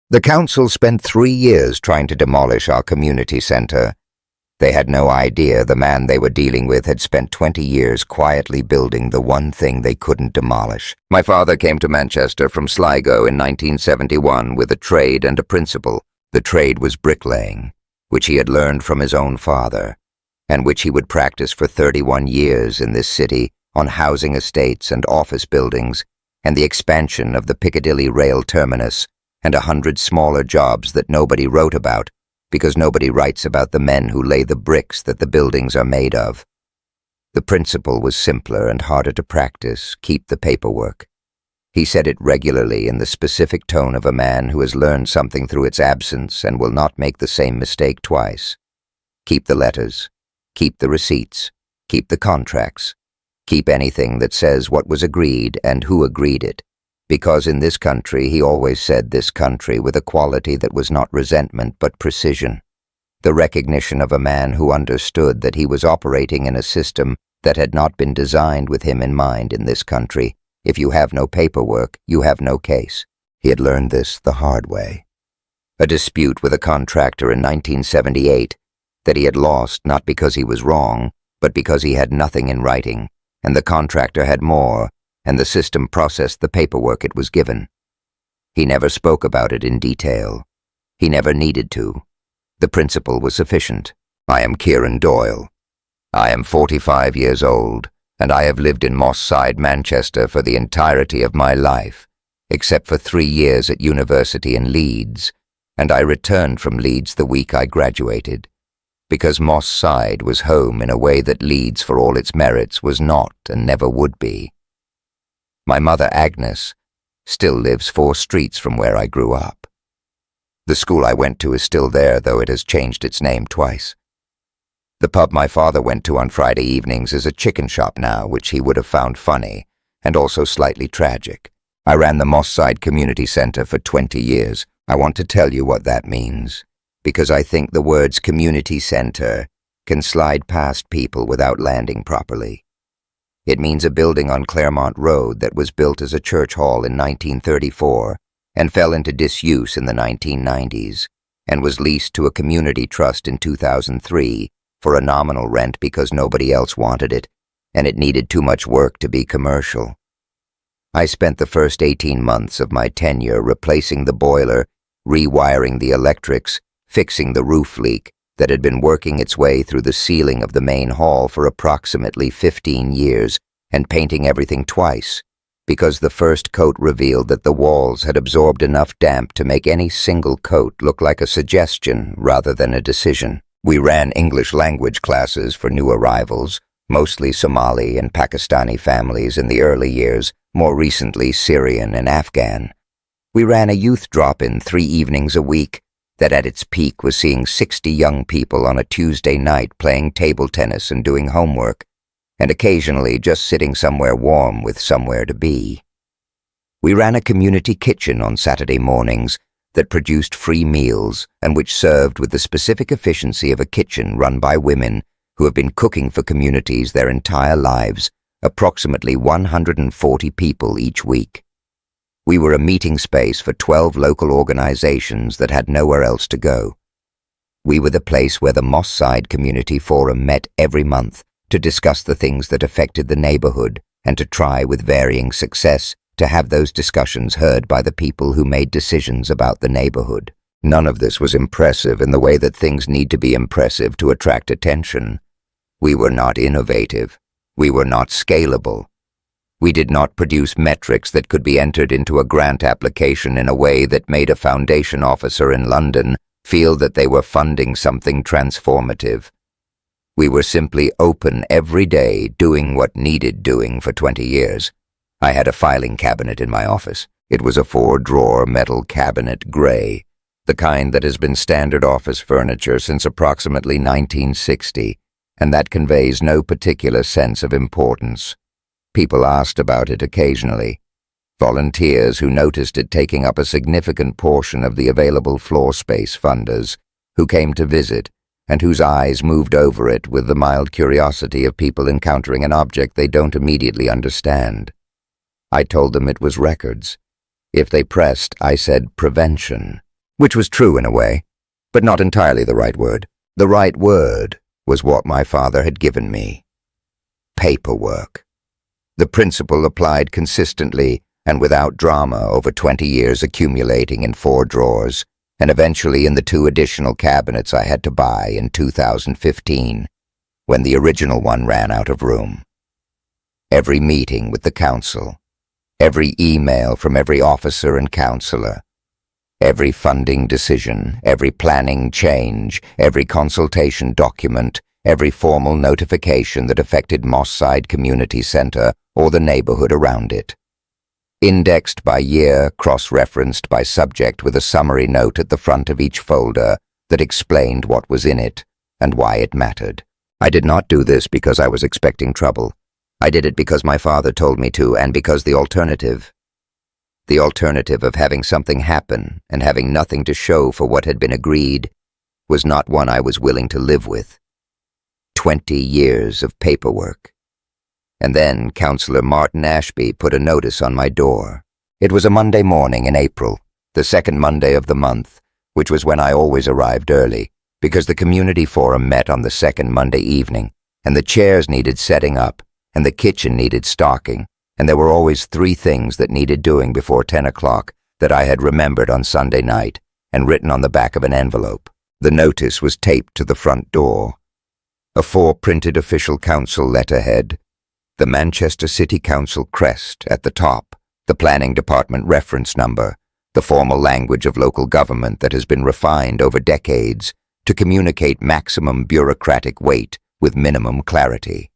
The council spent 3 years trying to demolish our community center. They had no idea the man they were dealing with had spent 20 years quietly building the one thing they couldn't demolish. My father came to Manchester from Sligo in 1971 with a trade and a principle. The trade was bricklaying, which he had learned from his own father, and which he would practice for 31 years in this city on housing estates and office buildings, and the expansion of the Piccadilly rail terminus, and 100 smaller jobs that nobody wrote about, because nobody writes about the men who lay the bricks that the buildings are made of. The principle was simpler and harder to practice: keep the paperwork. He said it regularly in the specific tone of a man who has learned something through its absence and will not make the same mistake twice. Keep the letters. Keep the receipts. Keep the contracts. Keep anything that says what was agreed and who agreed it. Because in this country, he always said this country with a quality that was not resentment but precision. The recognition of a man who understood that he was operating in a system that had not been designed with him in mind in this country. If you have no paperwork, you have no case. He had learned this the hard way. A dispute with a contractor in 1978 that he had lost not because he was wrong, but because he had nothing in writing, and the contractor had more, and the system processed the paperwork it was given. He never spoke about it in detail. He never needed to. The principle was sufficient. I am Kieran Doyle. I am 45 years old, and I have lived in Moss Side, Manchester for the entirety of my life, except for 3 years at university in Leeds, and I returned from Leeds the week I graduated, because Moss Side was home in a way that Leeds, for all its merits, was not and never would be. My mother, Agnes, still lives 4 streets from where I grew up. The school I went to is still there, though it has changed its name twice. The pub my father went to on Friday evenings is a chicken shop now, which he would have found funny, and also slightly tragic. I ran the Moss Side Community Centre for 20 years. I want to tell you what that means, because I think the words community centre can slide past people without landing properly. It means a building on Claremont Road that was built as a church hall in 1934 and fell into disuse in the 1990s and was leased to a community trust in 2003 for a nominal rent because nobody else wanted it, and it needed too much work to be commercial. I spent the first 18 months of my tenure replacing the boiler, rewiring the electrics, fixing the roof leak that had been working its way through the ceiling of the main hall for approximately 15 years, and painting everything twice, because the first coat revealed that the walls had absorbed enough damp to make any single coat look like a suggestion rather than a decision. We ran English language classes for new arrivals, mostly Somali and Pakistani families in the early years, more recently Syrian and Afghan. We ran a youth drop-in 3 evenings a week that at its peak was seeing 60 young people on a Tuesday night playing table tennis and doing homework, and occasionally just sitting somewhere warm with somewhere to be. We ran a community kitchen on Saturday mornings that produced free meals and which served with the specific efficiency of a kitchen run by women who have been cooking for communities their entire lives, approximately 140 people each week. We were a meeting space for 12 local organizations that had nowhere else to go. We were the place where the Moss Side Community Forum met every month to discuss the things that affected the neighborhood and to try, with varying success, to have those discussions heard by the people who made decisions about the neighborhood. None of this was impressive in the way that things need to be impressive to attract attention. We were not innovative. We were not scalable. We did not produce metrics that could be entered into a grant application in a way that made a foundation officer in London feel that they were funding something transformative. We were simply open every day, doing what needed doing for 20 years. I had a filing cabinet in my office. It was a 4-drawer metal cabinet, gray, the kind that has been standard office furniture since approximately 1960, and that conveys no particular sense of importance. People asked about it occasionally. Volunteers who noticed it taking up a significant portion of the available floor space, funders who came to visit and whose eyes moved over it with the mild curiosity of people encountering an object they don't immediately understand. I told them it was records. If they pressed, I said prevention. which was true in a way, but not entirely the right word. The right word was what my father had given me: paperwork. The principle applied consistently and without drama over 20 years, accumulating in 4 drawers, and eventually in the 2 additional cabinets I had to buy in 2015, when the original one ran out of room. Every meeting with the council, every email from every officer and councillor, every funding decision, every planning change, every consultation document, every formal notification that affected Moss Side Community Centre or the neighbourhood around it. Indexed by year, cross-referenced by subject with a summary note at the front of each folder that explained what was in it and why it mattered. I did not do this because I was expecting trouble. I did it because my father told me to, and because the alternative of having something happen and having nothing to show for what had been agreed, was not one I was willing to live with. 20 years of paperwork. And then Councillor Martin Ashby put a notice on my door. It was a Monday morning in April, the second Monday of the month, which was when I always arrived early, because the community forum met on the second Monday evening, and the chairs needed setting up, and the kitchen needed stocking, and there were always 3 things that needed doing before 10 o'clock that I had remembered on Sunday night and written on the back of an envelope. The notice was taped to the front door. A 4-printed official council letterhead, the Manchester City Council crest at the top, the planning department reference number, the formal language of local government that has been refined over decades to communicate maximum bureaucratic weight with minimum clarity.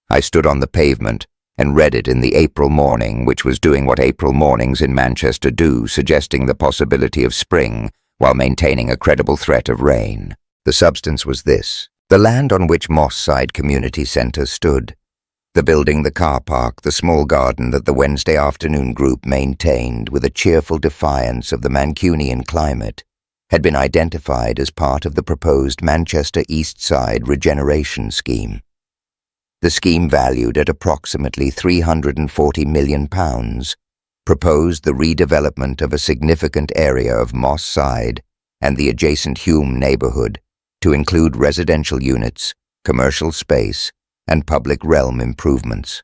I stood on the pavement and read it in the April morning, which was doing what April mornings in Manchester do, suggesting the possibility of spring while maintaining a credible threat of rain. The substance was this: the land on which Moss Side Community Centre stood, the building, the car park, the small garden that the Wednesday afternoon group maintained with a cheerful defiance of the Mancunian climate, had been identified as part of the proposed Manchester East Side regeneration scheme. The scheme, valued at approximately £340 million, proposed the redevelopment of a significant area of Moss Side and the adjacent Hume neighbourhood to include residential units, commercial space, and public realm improvements.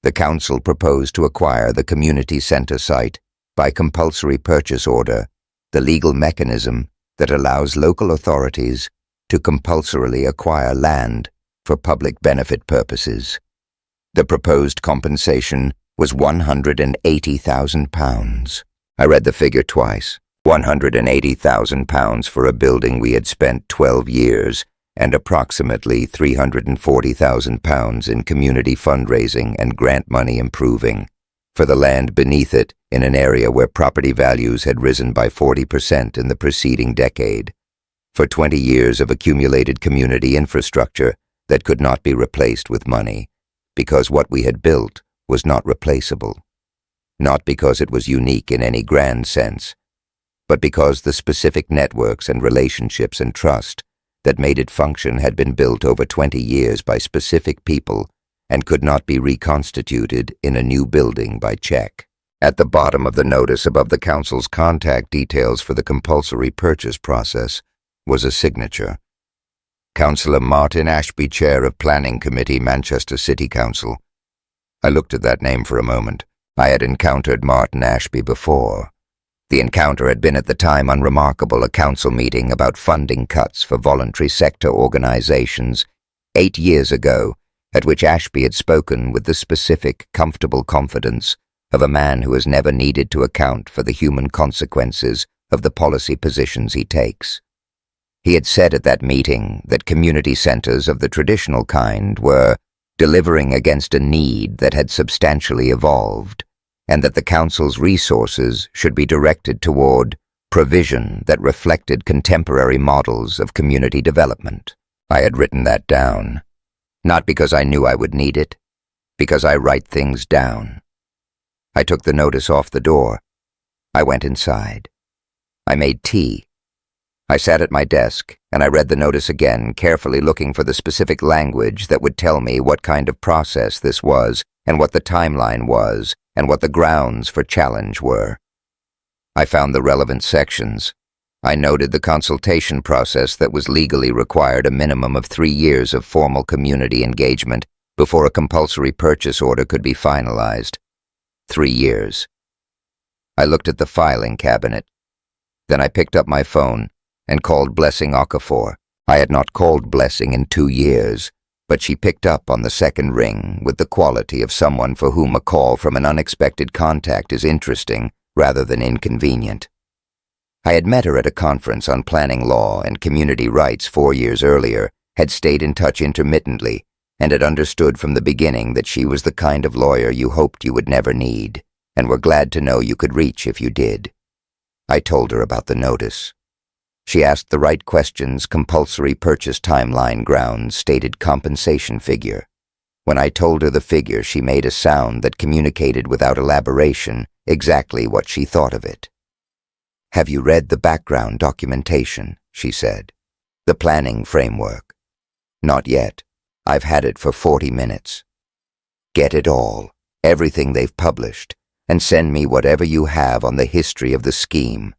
The council proposed to acquire the community centre site by compulsory purchase order, the legal mechanism that allows local authorities to compulsorily acquire land for public benefit purposes. The proposed compensation was £180,000. I read the figure twice. £180,000 for a building we had spent 12 years and approximately £340,000 in community fundraising and grant money improving, for the land beneath it in an area where property values had risen by 40% in the preceding decade, for 20 years of accumulated community infrastructure that could not be replaced with money, because what we had built was not replaceable, not because it was unique in any grand sense, but because the specific networks and relationships and trust that made it function had been built over 20 years by specific people and could not be reconstituted in a new building by check. At the bottom of the notice, above the council's contact details for the compulsory purchase process, was a signature. Councillor Martin Ashby, Chair of Planning Committee, Manchester City Council. I looked at that name for a moment. I had encountered Martin Ashby before. The encounter had been at the time unremarkable, a council meeting about funding cuts for voluntary sector organizations 8 years ago, at which Ashby had spoken with the specific, comfortable confidence of a man who has never needed to account for the human consequences of the policy positions he takes. He had said at that meeting that community centers of the traditional kind were delivering against a need that had substantially evolved, and that the council's resources should be directed toward provision that reflected contemporary models of community development. I had written that down, not because I knew I would need it, because I write things down. I took the notice off the door. I went inside. I made tea. I sat at my desk, and I read the notice again, carefully looking for the specific language that would tell me what kind of process this was, and what the timeline was, and what the grounds for challenge were. I found the relevant sections. I noted the consultation process that was legally required a minimum of 3 years of formal community engagement before a compulsory purchase order could be finalized. 3 years. I looked at the filing cabinet. Then I picked up my phone and called Blessing Okafor. I had not called Blessing in 2 years, but she picked up on the second ring with the quality of someone for whom a call from an unexpected contact is interesting rather than inconvenient. I had met her at a conference on planning law and community rights 4 years earlier, had stayed in touch intermittently, and had understood from the beginning that she was the kind of lawyer you hoped you would never need, and were glad to know you could reach if you did. I told her about the notice. She asked the right questions, compulsory purchase timeline grounds, stated compensation figure. When I told her the figure, she made a sound that communicated without elaboration exactly what she thought of it. "Have you read the background documentation?" she said. "The planning framework?" "Not yet. I've had it for 40 minutes. Get it all, everything they've published, and send me whatever you have on the history of the scheme."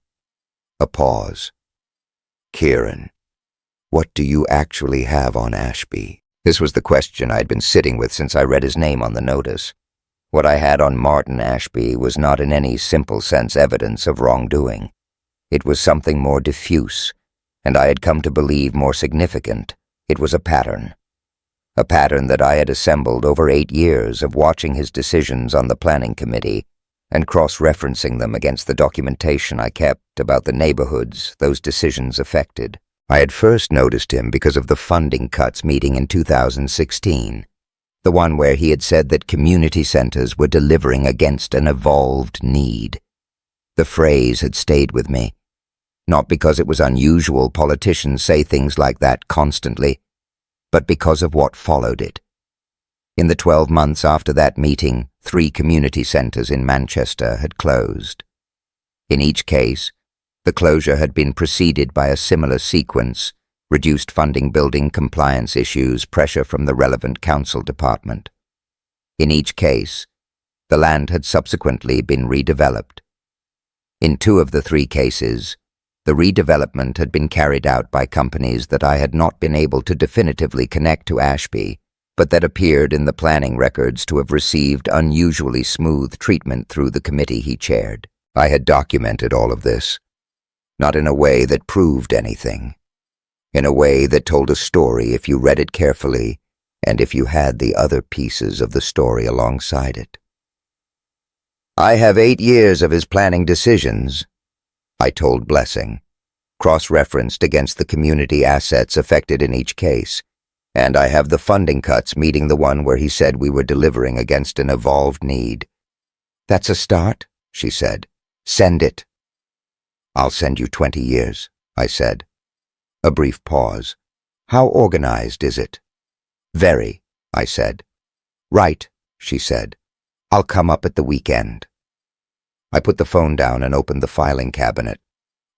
A pause. "Kieran, what do you actually have on Ashby?" This was the question I'd been sitting with since I read his name on the notice. What I had on Martin Ashby was not in any simple sense evidence of wrongdoing. It was something more diffuse, and I had come to believe more significant. It was a pattern that I had assembled over 8 years of watching his decisions on the planning committee and cross-referencing them against the documentation I kept about the neighborhoods those decisions affected. I had first noticed him because of the funding cuts meeting in 2016, the one where he had said that community centers were delivering against an evolved need. The phrase had stayed with me, not because it was unusual politicians say things like that constantly, but because of what followed it. In the 12 months after that meeting, 3 community centers in Manchester had closed. In each case, the closure had been preceded by a similar sequence: reduced funding, building compliance issues, pressure from the relevant council department. In each case, the land had subsequently been redeveloped. In 2 of the 3 cases, the redevelopment had been carried out by companies that I had not been able to definitively connect to Ashby, but that appeared in the planning records to have received unusually smooth treatment through the committee he chaired. I had documented all of this, not in a way that proved anything, in a way that told a story if you read it carefully and if you had the other pieces of the story alongside it. "I have 8 years of his planning decisions," I told Blessing, cross-referenced against the community assets affected in each case, "and I have the funding cuts meeting the one where he said we were delivering against an evolved need." "That's a start," she said. "Send it." "I'll send you 20 years, I said. A brief pause. "How organized is it?" "Very," I said. "Right," she said. "I'll come up at the weekend." I put the phone down and opened the filing cabinet.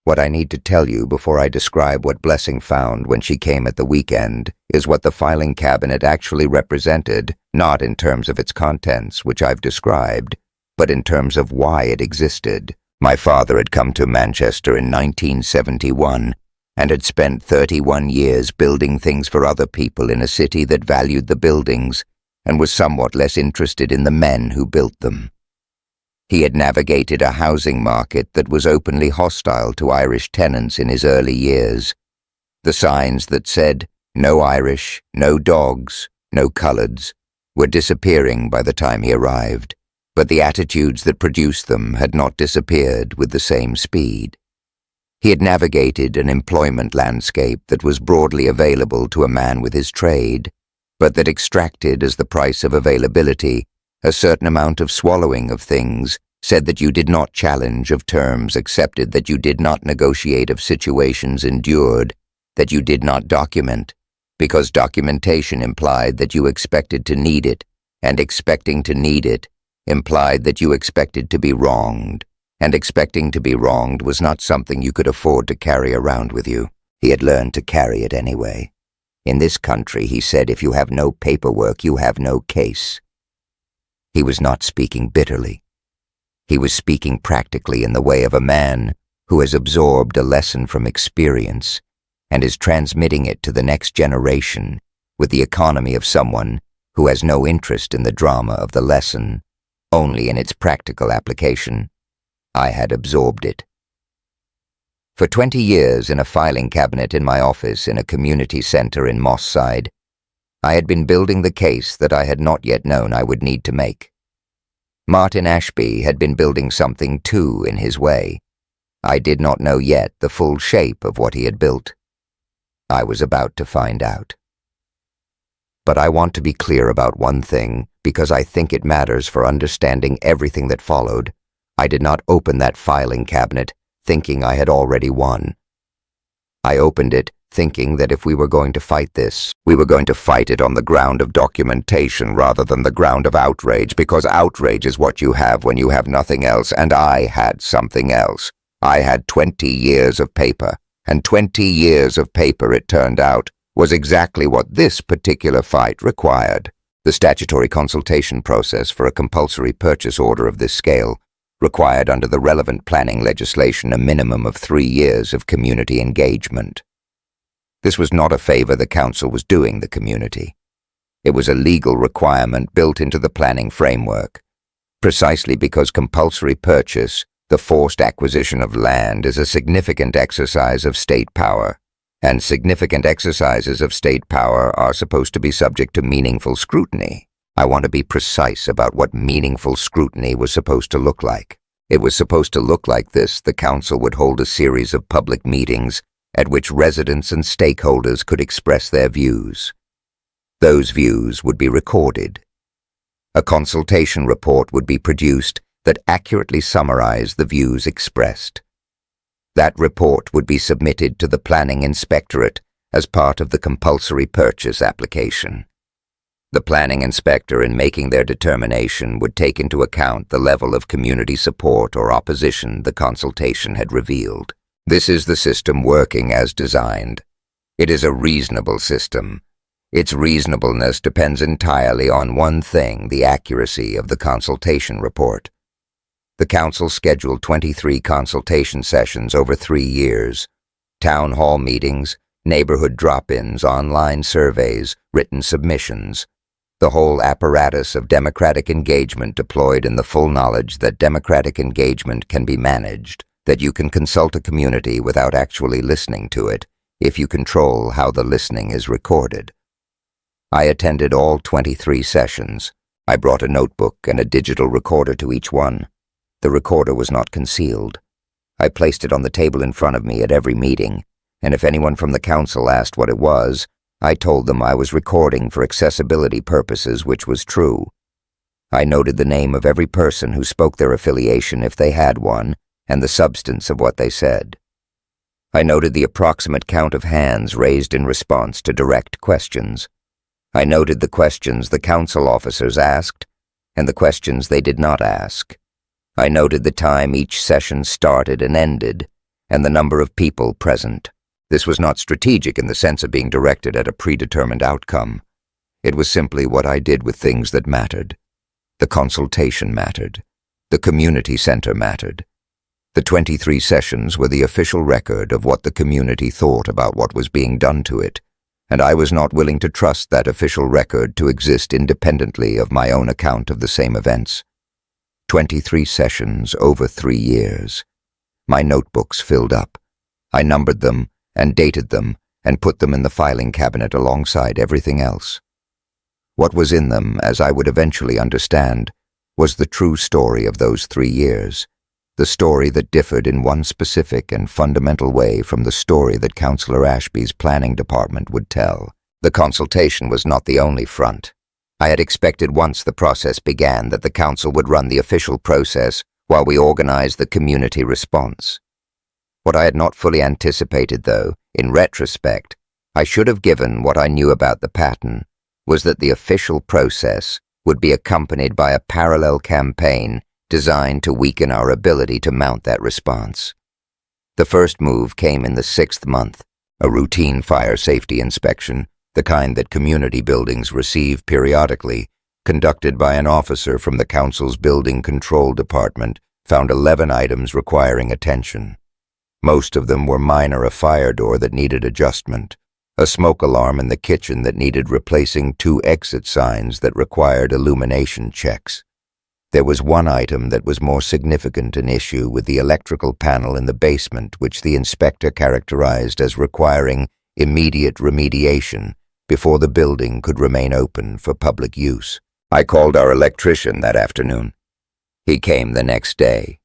What I need to tell you before I describe what Blessing found when she came at the weekend is what the filing cabinet actually represented, not in terms of its contents, which I've described, but in terms of why it existed. My father had come to Manchester in 1971 and had spent 31 years building things for other people in a city that valued the buildings and was somewhat less interested in the men who built them. He had navigated a housing market that was openly hostile to Irish tenants in his early years. The signs that said, "No Irish, no dogs, no coloureds," were disappearing by the time he arrived, but the attitudes that produced them had not disappeared with the same speed. He had navigated an employment landscape that was broadly available to a man with his trade, but that extracted as the price of availability a certain amount of swallowing of things, said that you did not challenge of terms accepted, that you did not negotiate of situations endured, that you did not document, because documentation implied that you expected to need it, and expecting to need it implied that you expected to be wronged, and expecting to be wronged was not something you could afford to carry around with you. He had learned to carry it anyway. In this country, he said, if you have no paperwork, you have no case. He was not speaking bitterly. He was speaking practically in the way of a man who has absorbed a lesson from experience and is transmitting it to the next generation with the economy of someone who has no interest in the drama of the lesson, only in its practical application. I had absorbed it. For 20 years in a filing cabinet in my office in a community center in Moss Side, I had been building the case that I had not yet known I would need to make. Martin Ashby had been building something too in his way. I did not know yet the full shape of what he had built. I was about to find out. But I want to be clear about one thing, because I think it matters for understanding everything that followed. I did not open that filing cabinet thinking I had already won. I opened it thinking that if we were going to fight this, we were going to fight it on the ground of documentation rather than the ground of outrage, because outrage is what you have when you have nothing else, and I had something else. I had 20 years of paper, and 20 years of paper, it turned out, was exactly what this particular fight required. The statutory consultation process for a compulsory purchase order of this scale required under the relevant planning legislation a minimum of 3 years of community engagement. This was not a favor the council was doing the community. It was a legal requirement built into the planning framework, precisely because compulsory purchase, the forced acquisition of land, is a significant exercise of state power, and significant exercises of state power are supposed to be subject to meaningful scrutiny. I want to be precise about what meaningful scrutiny was supposed to look like. It was supposed to look like this: the council would hold a series of public meetings at which residents and stakeholders could express their views. Those views would be recorded. A consultation report would be produced that accurately summarized the views expressed. That report would be submitted to the Planning Inspectorate as part of the compulsory purchase application. The planning inspector, in making their determination, would take into account the level of community support or opposition the consultation had revealed. This is the system working as designed. It is a reasonable system. Its reasonableness depends entirely on one thing: the accuracy of the consultation report. The council scheduled 23 consultation sessions over 3 years, town hall meetings, neighborhood drop-ins, online surveys, written submissions, the whole apparatus of democratic engagement deployed in the full knowledge that democratic engagement can be managed, that you can consult a community without actually listening to it, if you control how the listening is recorded. I attended all 23 sessions. I brought a notebook and a digital recorder to each one. The recorder was not concealed. I placed it on the table in front of me at every meeting, and if anyone from the council asked what it was, I told them I was recording for accessibility purposes, which was true. I noted the name of every person who spoke their affiliation, if they had one, and the substance of what they said. I noted the approximate count of hands raised in response to direct questions. I noted the questions the council officers asked and the questions they did not ask. I noted the time each session started and ended, and the number of people present. This was not strategic in the sense of being directed at a predetermined outcome. It was simply what I did with things that mattered. The consultation mattered. The community center mattered. The 23 sessions were the official record of what the community thought about what was being done to it, and I was not willing to trust that official record to exist independently of my own account of the same events. 23 sessions over 3 years. My notebooks filled up. I numbered them and dated them and put them in the filing cabinet alongside everything else. What was in them, as I would eventually understand, was the true story of those 3 years, the story that differed in one specific and fundamental way from the story that Councillor Ashby's planning department would tell. The consultation was not the only front. I had expected once the process began that the council would run the official process while we organized the community response. What I had not fully anticipated, though, in retrospect, I should have given what I knew about the pattern, was that the official process would be accompanied by a parallel campaign designed to weaken our ability to mount that response. The first move came in the 6th month, a routine fire safety inspection, the kind that community buildings receive periodically, conducted by an officer from the council's building control department, found 11 items requiring attention. Most of them were minor: a fire door that needed adjustment, a smoke alarm in the kitchen that needed replacing, 2 exit signs that required illumination checks. There was one item that was more significant an issue with the electrical panel in the basement, which the inspector characterized as requiring immediate remediation before the building could remain open for public use. I called our electrician that afternoon. He came the next day.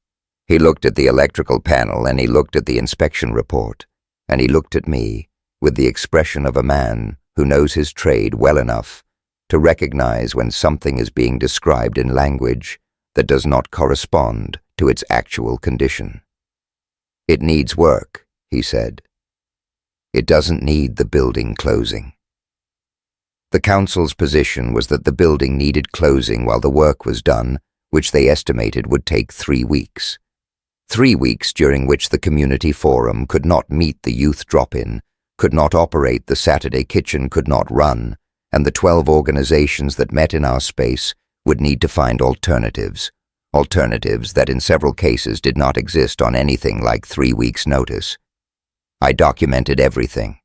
He looked at the electrical panel, and he looked at the inspection report, and he looked at me with the expression of a man who knows his trade well enough to recognize when something is being described in language that does not correspond to its actual condition. "It needs work," he said. "It doesn't need the building closing." The council's position was that the building needed closing while the work was done, which they estimated would take 3 weeks. 3 weeks during which the community forum could not meet the youth drop-in, could not operate the Saturday kitchen, could not run, and the 12 organizations that met in our space would need to find alternatives that in several cases did not exist on anything like 3 weeks' notice. I documented everything.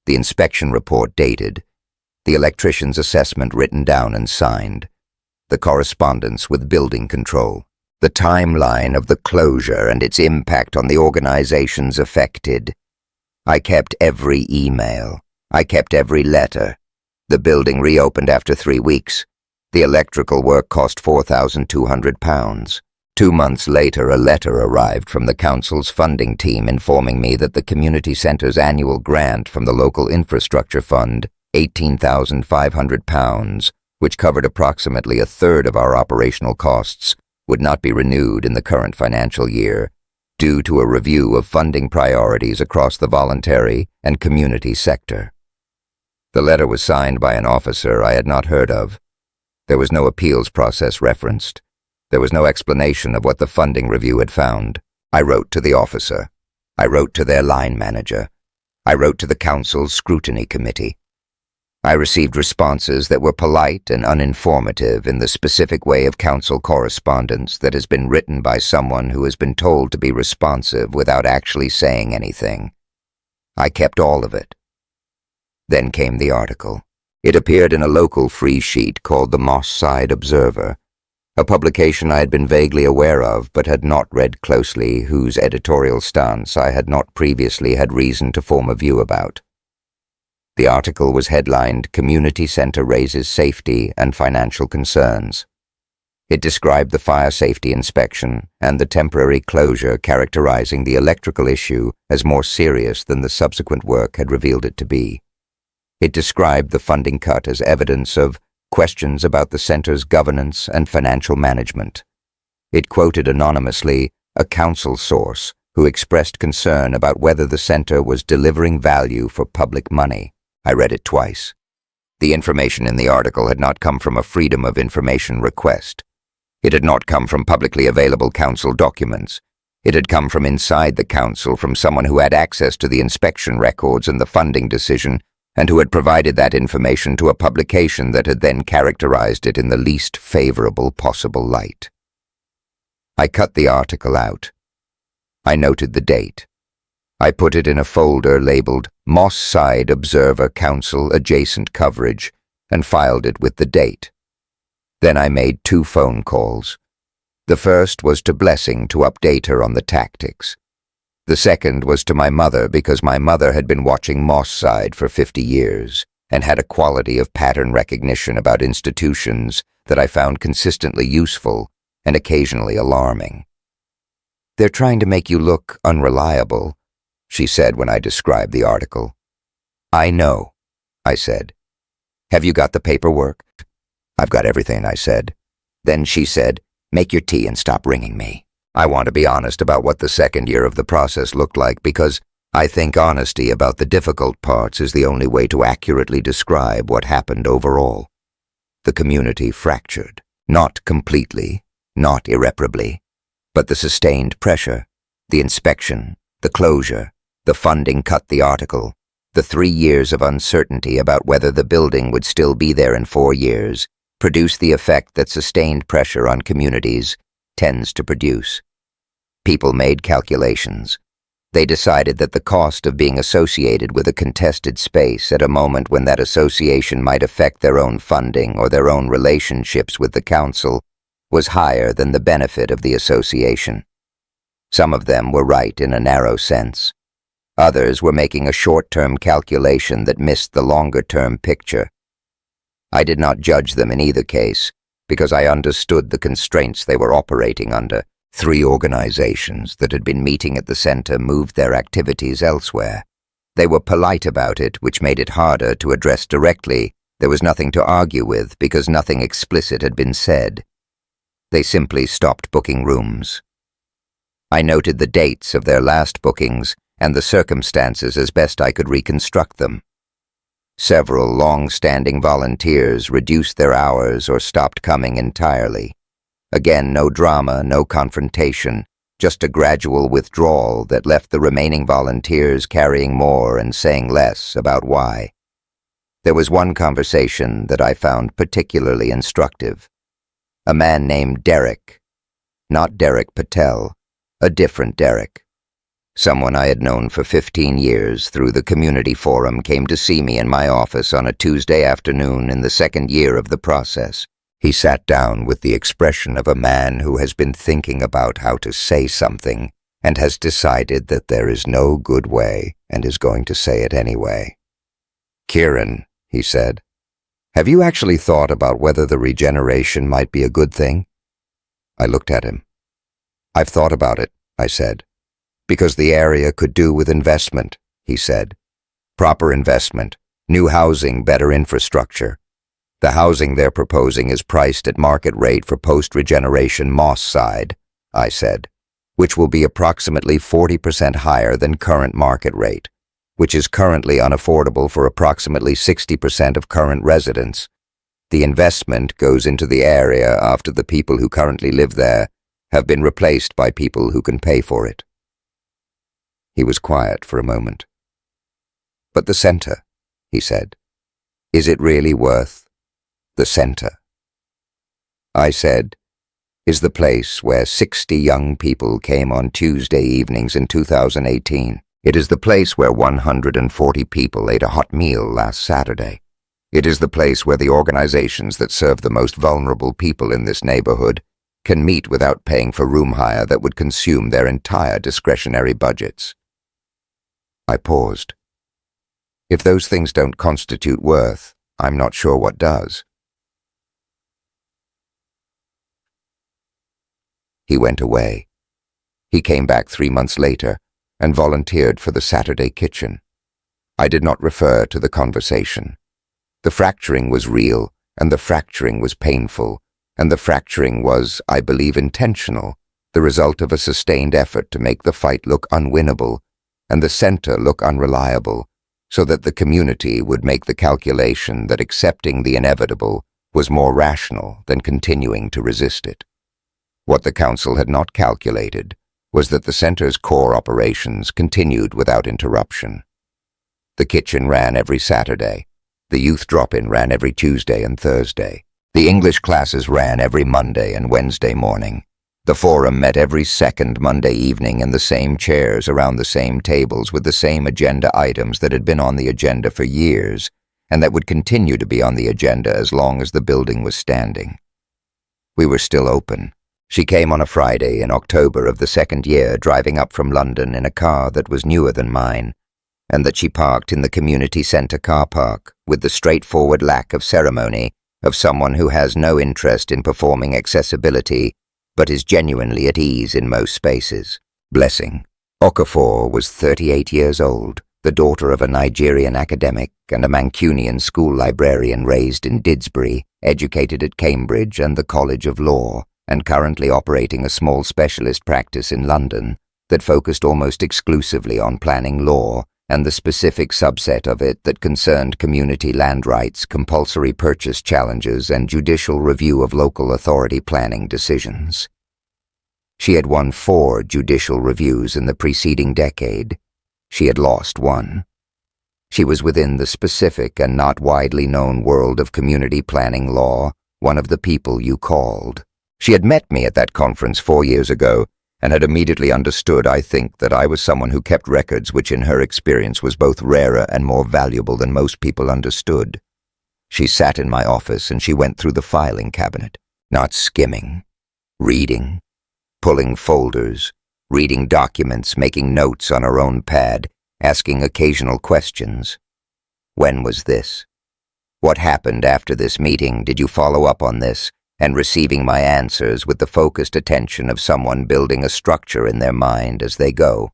The inspection report dated, the electrician's assessment written down and signed, the correspondence with building control, the timeline of the closure and its impact on the organizations affected. I kept every email. I kept every letter. The building reopened after 3 weeks. The electrical work cost £4,200. 2 months later, a letter arrived from the council's funding team informing me that the community center's annual grant from the local infrastructure fund, £18,500, which covered approximately a third of our operational costs, would not be renewed in the current financial year due to a review of funding priorities across the voluntary and community sector. The letter was signed by an officer I had not heard of. There was no appeals process referenced. There was no explanation of what the funding review had found. I wrote to the officer. I wrote to their line manager. I wrote to the council's scrutiny committee. I received responses that were polite and uninformative in the specific way of council correspondence that has been written by someone who has been told to be responsive without actually saying anything. I kept all of it. Then came the article. It appeared in a local free sheet called the Moss Side Observer, a publication I had been vaguely aware of but had not read closely, whose editorial stance I had not previously had reason to form a view about. The article was headlined, "Community Center Raises Safety and Financial Concerns." It described the fire safety inspection and the temporary closure, characterizing the electrical issue as more serious than the subsequent work had revealed it to be. It described the funding cut as evidence of questions about the center's governance and financial management. It quoted anonymously a council source who expressed concern about whether the center was delivering value for public money. I read it twice. The information in the article had not come from a Freedom of Information request. It had not come from publicly available council documents. It had come from inside the council, from someone who had access to the inspection records and the funding decision, and who had provided that information to a publication that had then characterized it in the least favorable possible light. I cut the article out. I noted the date. I put it in a folder labeled Moss Side Observer Council Adjacent Coverage and filed it with the date. Then I made 2 phone calls. The first was to Blessing to update her on the tactics. The second was to my mother, because my mother had been watching Moss Side for 50 years and had a quality of pattern recognition about institutions that I found consistently useful and occasionally alarming. "They're trying to make you look unreliable," she said when I described the article. "I know," I said. "Have you got the paperwork?" "I've got everything," I said. Then she said, "Make your tea and stop ringing me." I want to be honest about what the second year of the process looked like, because I think honesty about the difficult parts is the only way to accurately describe what happened overall. The community fractured, not completely, not irreparably, but the sustained pressure, the inspection, the closure, the funding cut, the article, the 3 years of uncertainty about whether the building would still be there in 4 years, produced the effect that sustained pressure on communities tends to produce. People made calculations. They decided that the cost of being associated with a contested space at a moment when that association might affect their own funding or their own relationships with the council was higher than the benefit of the association. Some of them were right in a narrow sense. Others were making a short-term calculation that missed the longer-term picture. I did not judge them in either case, because I understood the constraints they were operating under. 3 organizations that had been meeting at the center moved their activities elsewhere. They were polite about it, which made it harder to address directly. There was nothing to argue with because nothing explicit had been said. They simply stopped booking rooms. I noted the dates of their last bookings and the circumstances as best I could reconstruct them. Several long-standing volunteers reduced their hours or stopped coming entirely. Again, no drama, no confrontation, just a gradual withdrawal that left the remaining volunteers carrying more and saying less about why. There was one conversation that I found particularly instructive. A man named Derek, not Derek Patel, a different Derek. Someone I had known for 15 years through the community forum came to see me in my office on a Tuesday afternoon in the second year of the process. He sat down with the expression of a man who has been thinking about how to say something and has decided that there is no good way and is going to say it anyway. "Kieran," he said, "have you actually thought about whether the regeneration might be a good thing?" I looked at him. "I've thought about it," I said. "Because the area could do with investment," he said. "Proper investment, new housing, better infrastructure. The housing they're proposing is priced at market rate for post-regeneration Moss side," I said, "which will be approximately 40% higher than current market rate, which is currently unaffordable for approximately 60% of current residents. The investment goes into the area after the people who currently live there have been replaced by people who can pay for it." He was quiet for a moment. "But the center," he said, "is it really worth the center?" I said, "Is the place where 60 young people came on Tuesday evenings in 2018. It is the place where 140 people ate a hot meal last Saturday. It is the place where the organizations that serve the most vulnerable people in this neighborhood can meet without paying for room hire that would consume their entire discretionary budgets." I paused. If those things don't constitute worth, I'm not sure what does. He went away. He came back 3 months later and volunteered for the Saturday kitchen. I did not refer to the conversation. The fracturing was real, and the fracturing was painful, and the fracturing was, I believe, intentional, the result of a sustained effort to make the fight look unwinnable and the center look unreliable, so that the community would make the calculation that accepting the inevitable was more rational than continuing to resist it. What the council had not calculated was that the center's core operations continued without interruption. The kitchen ran every Saturday. The youth drop-in ran every Tuesday and Thursday. The English classes ran every Monday and Wednesday morning. The forum met every second Monday evening in the same chairs around the same tables with the same agenda items that had been on the agenda for years and that would continue to be on the agenda as long as the building was standing. We were still open. She came on a Friday in October of the second year, driving up from London in a car that was newer than mine, and that she parked in the community centre car park with the straightforward lack of ceremony of someone who has no interest in performing accessibility but is genuinely at ease in most spaces. Blessing. Okafor was 38 years old, the daughter of a Nigerian academic and a Mancunian school librarian raised in Didsbury, educated at Cambridge and the College of Law, and currently operating a small specialist practice in London that focused almost exclusively on planning law and the specific subset of it that concerned community land rights, compulsory purchase challenges, and judicial review of local authority planning decisions. She had won 4 judicial reviews in the preceding decade. She had lost 1. She was within the specific and not widely known world of community planning law, one of the people you called. She had met me at that conference 4 years ago and had immediately understood, I think, that I was someone who kept records which in her experience was both rarer and more valuable than most people understood. She sat in my office and she went through the filing cabinet, not skimming, reading, pulling folders, reading documents, making notes on her own pad, asking occasional questions. When was this? What happened after this meeting? Did you follow up on this? And receiving my answers with the focused attention of someone building a structure in their mind as they go.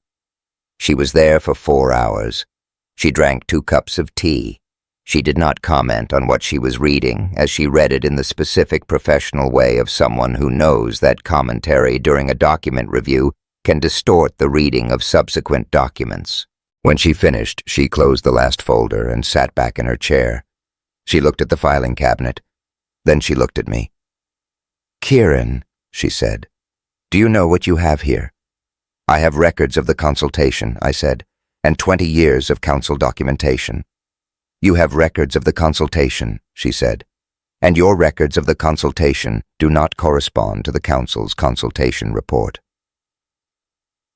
She was there for 4 hours. She drank 2 cups of tea. She did not comment on what she was reading, as she read it in the specific professional way of someone who knows that commentary during a document review can distort the reading of subsequent documents. When she finished, she closed the last folder and sat back in her chair. She looked at the filing cabinet. Then she looked at me. "Kieran," she said, "do you know what you have here?" "I have records of the consultation," I said, "and 20 years of council documentation." "You have records of the consultation," she said, "and your records of the consultation do not correspond to the council's consultation report."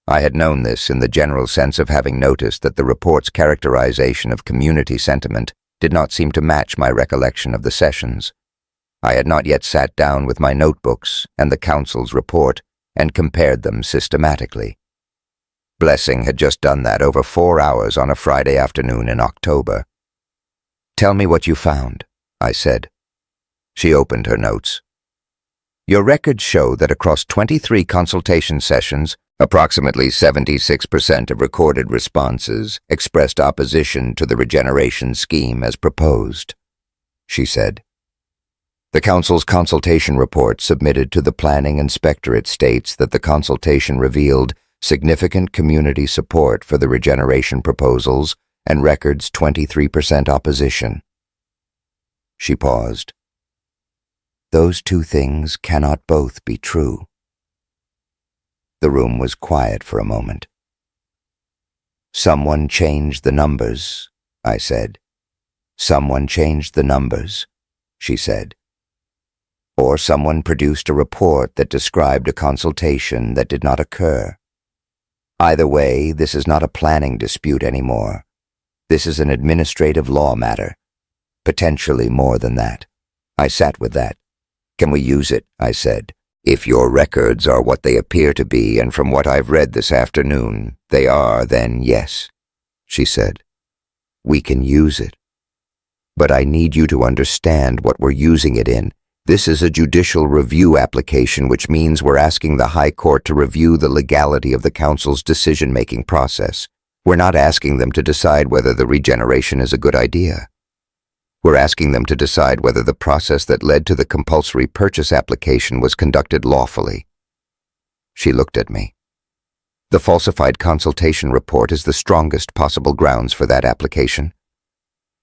I had known this in the general sense of having noticed that the report's characterization of community sentiment did not seem to match my recollection of the sessions. I had not yet sat down with my notebooks and the council's report and compared them systematically. Blessing had just done that over 4 hours on a Friday afternoon in October. "Tell me what you found," I said. She opened her notes. "Your records show that across 23 consultation sessions, approximately 76% of recorded responses expressed opposition to the regeneration scheme as proposed," she said. "The Council's consultation report submitted to the Planning Inspectorate states that the consultation revealed significant community support for the regeneration proposals and records 23% opposition." She paused. "Those 2 things cannot both be true." The room was quiet for a moment. "Someone changed the numbers," I said. "Someone changed the numbers," she said. "Or someone produced a report that described a consultation that did not occur. Either way, this is not a planning dispute anymore. This is an administrative law matter. Potentially more than that." I sat with that. "Can we use it?" I said. "If your records are what they appear to be, and from what I've read this afternoon, they are, then yes," she said. "We can use it. But I need you to understand what we're using it in. This is a judicial review application, which means we're asking the High Court to review the legality of the Council's decision-making process. We're not asking them to decide whether the regeneration is a good idea. We're asking them to decide whether the process that led to the compulsory purchase application was conducted lawfully." She looked at me. "The falsified consultation report is the strongest possible grounds for that application.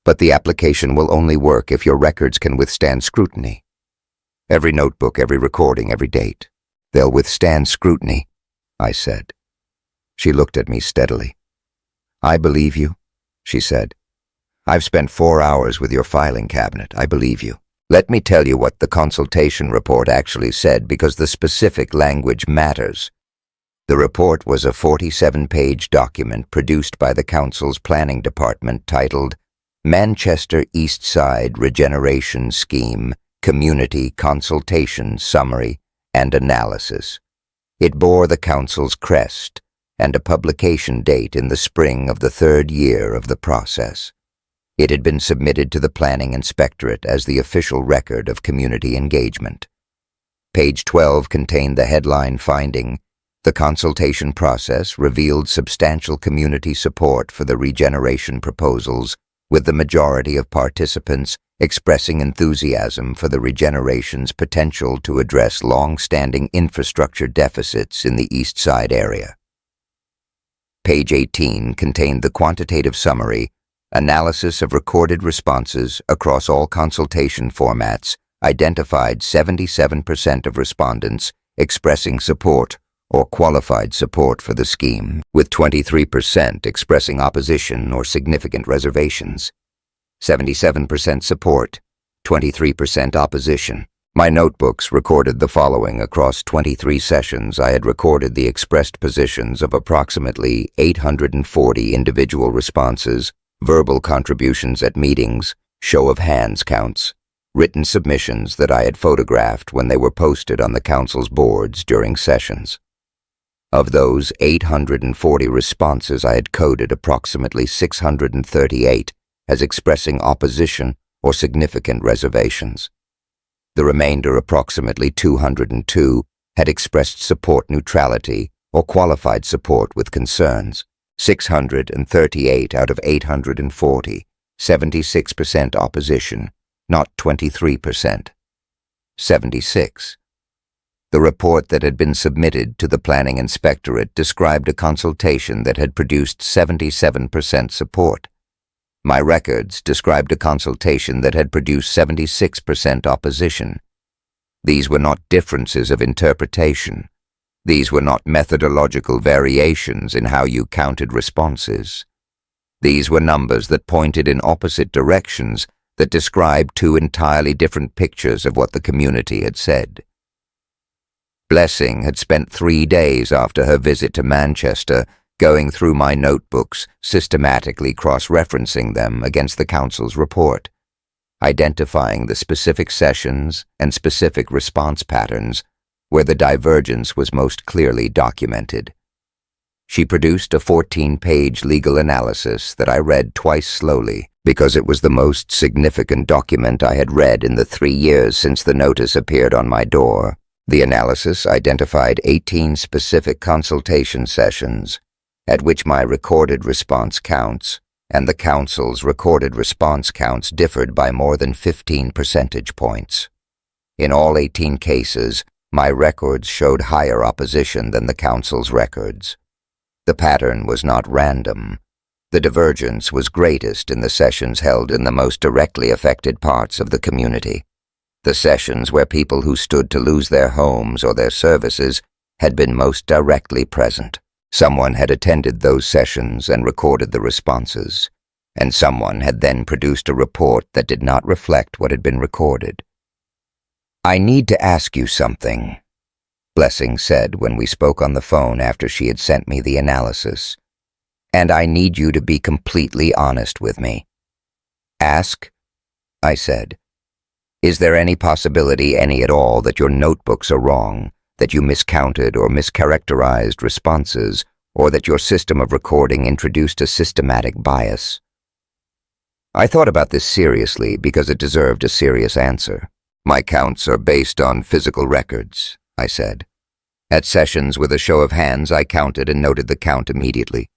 But the application will only work if your records can withstand scrutiny. Every notebook, every recording, every date. They'll withstand scrutiny," I said. She looked at me steadily. "I believe you," she said. "I've spent 4 hours with your filing cabinet. I believe you. Let me tell you what the consultation report actually said, because the specific language matters." The report was a 47-page document produced by the Council's Planning Department titled Manchester East Side Regeneration Scheme Community Consultation Summary and Analysis. It bore the Council's crest and a publication date in the spring of the 3rd year of the process. It had been submitted to the Planning Inspectorate as the official record of community engagement. Page 12 contained the headline finding, "The consultation process revealed substantial community support for the regeneration proposals, with the majority of participants expressing enthusiasm for the regeneration's potential to address long-standing infrastructure deficits in the East Side area." Page 18 contained the quantitative summary, analysis of recorded responses across all consultation formats, identified 77% of respondents expressing support or qualified support for the scheme, with 23% expressing opposition or significant reservations. 77% support, 23% opposition. My notebooks recorded the following. Across 23 sessions, I had recorded the expressed positions of approximately 840 individual responses, verbal contributions at meetings, show of hands counts, written submissions that I had photographed when they were posted on the council's boards during sessions. Of those 840 responses, I had coded approximately 638 as expressing opposition or significant reservations. The remainder, approximately 202, had expressed support neutrality or qualified support with concerns. 638 out of 840, 76% opposition, not 23%. 76. The report that had been submitted to the Planning Inspectorate described a consultation that had produced 77% support. My records described a consultation that had produced 76% opposition. These were not differences of interpretation. These were not methodological variations in how you counted responses. These were numbers that pointed in opposite directions, that described two entirely different pictures of what the community had said. Blessing had spent 3 days after her visit to Manchester going through my notebooks, systematically cross-referencing them against the council's report, identifying the specific sessions and specific response patterns where the divergence was most clearly documented. She produced a 14-page legal analysis that I read twice slowly because it was the most significant document I had read in the 3 years since the notice appeared on my door. The analysis identified 18 specific consultation sessions at which my recorded response counts and the council's recorded response counts differed by more than 15 percentage points. In all 18 cases, my records showed higher opposition than the council's records. The pattern was not random. The divergence was greatest in the sessions held in the most directly affected parts of the community. The sessions where people who stood to lose their homes or their services had been most directly present. Someone had attended those sessions and recorded the responses, and someone had then produced a report that did not reflect what had been recorded. "I need to ask you something," Blessing said when we spoke on the phone after she had sent me the analysis, "and I need you to be completely honest with me." "Ask?" I said. "Is there any possibility, any at all, that your notebooks are wrong, that you miscounted or mischaracterized responses, or that your system of recording introduced a systematic bias?" I thought about this seriously because it deserved a serious answer. "My counts are based on physical records," I said. At sessions with a show of hands, I counted and noted the count immediately.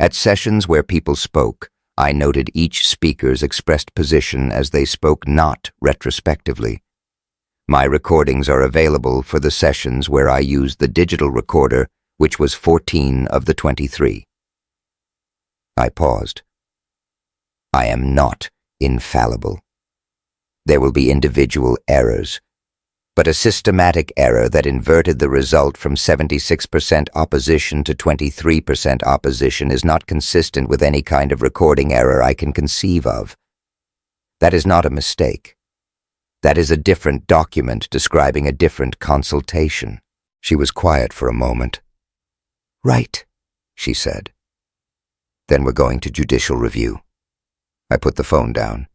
At sessions where people spoke, I noted each speaker's expressed position as they spoke, not retrospectively. My recordings are available for the sessions where I used the digital recorder, which was 14 of the 23. I paused. I am not infallible. There will be individual errors, but a systematic error that inverted the result from 76% opposition to 23% opposition is not consistent with any kind of recording error I can conceive of. That is not a mistake. That is a different document describing a different consultation. She was quiet for a moment. "Right," she said. "Then we're going to judicial review." I put the phone down.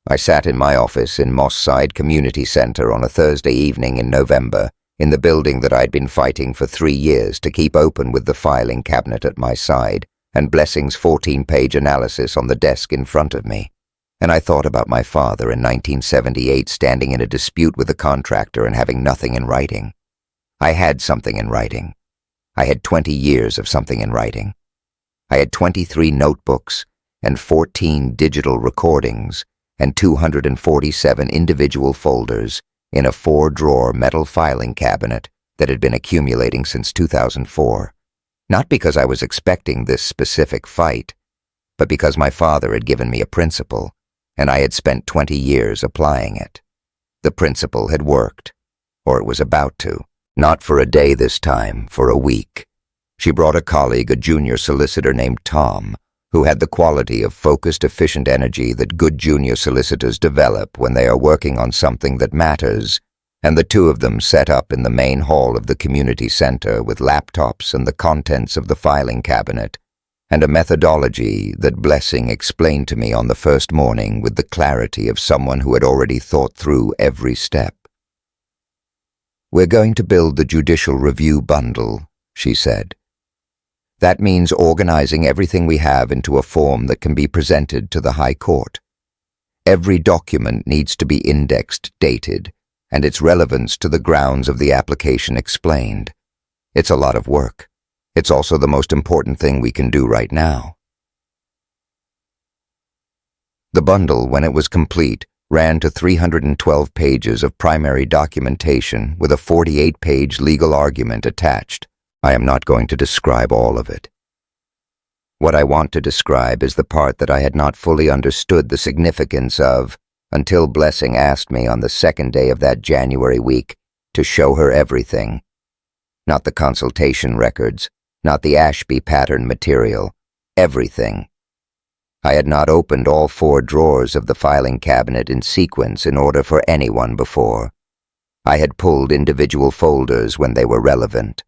I sat in my office in Moss Side Community Center on a Thursday evening in November, in the building that I'd been fighting for 3 years to keep open, with the filing cabinet at my side and Blessing's 14-page analysis on the desk in front of me. And I thought about my father in 1978 standing in a dispute with a contractor and having nothing in writing. I had something in writing. I had 20 years of something in writing. I had 23 notebooks and 14 digital recordings and 247 individual folders in a 4-drawer metal filing cabinet that had been accumulating since 2004. Not because I was expecting this specific fight, but because my father had given me a principle, and I had spent 20 years applying it. The principle had worked, or it was about to. Not for a day this time, for a week. She brought a colleague, a junior solicitor named Tom, who had the quality of focused, efficient energy that good junior solicitors develop when they are working on something that matters, and the two of them set up in the main hall of the community center with laptops and the contents of the filing cabinet, and a methodology that Blessing explained to me on the first morning with the clarity of someone who had already thought through every step. "We're going to build the judicial review bundle," she said. "That means organizing everything we have into a form that can be presented to the High Court. Every document needs to be indexed, dated, and its relevance to the grounds of the application explained. It's a lot of work. It's also the most important thing we can do right now." The bundle, when it was complete, ran to 312 pages of primary documentation with a 48-page legal argument attached. I am not going to describe all of it. What I want to describe is the part that I had not fully understood the significance of until Blessing asked me on the second day of that January week to show her everything. Not the consultation records, not the Ashby pattern material, everything. I had not opened all 4 drawers of the filing cabinet in sequence in order for anyone before. I had pulled individual folders when they were relevant.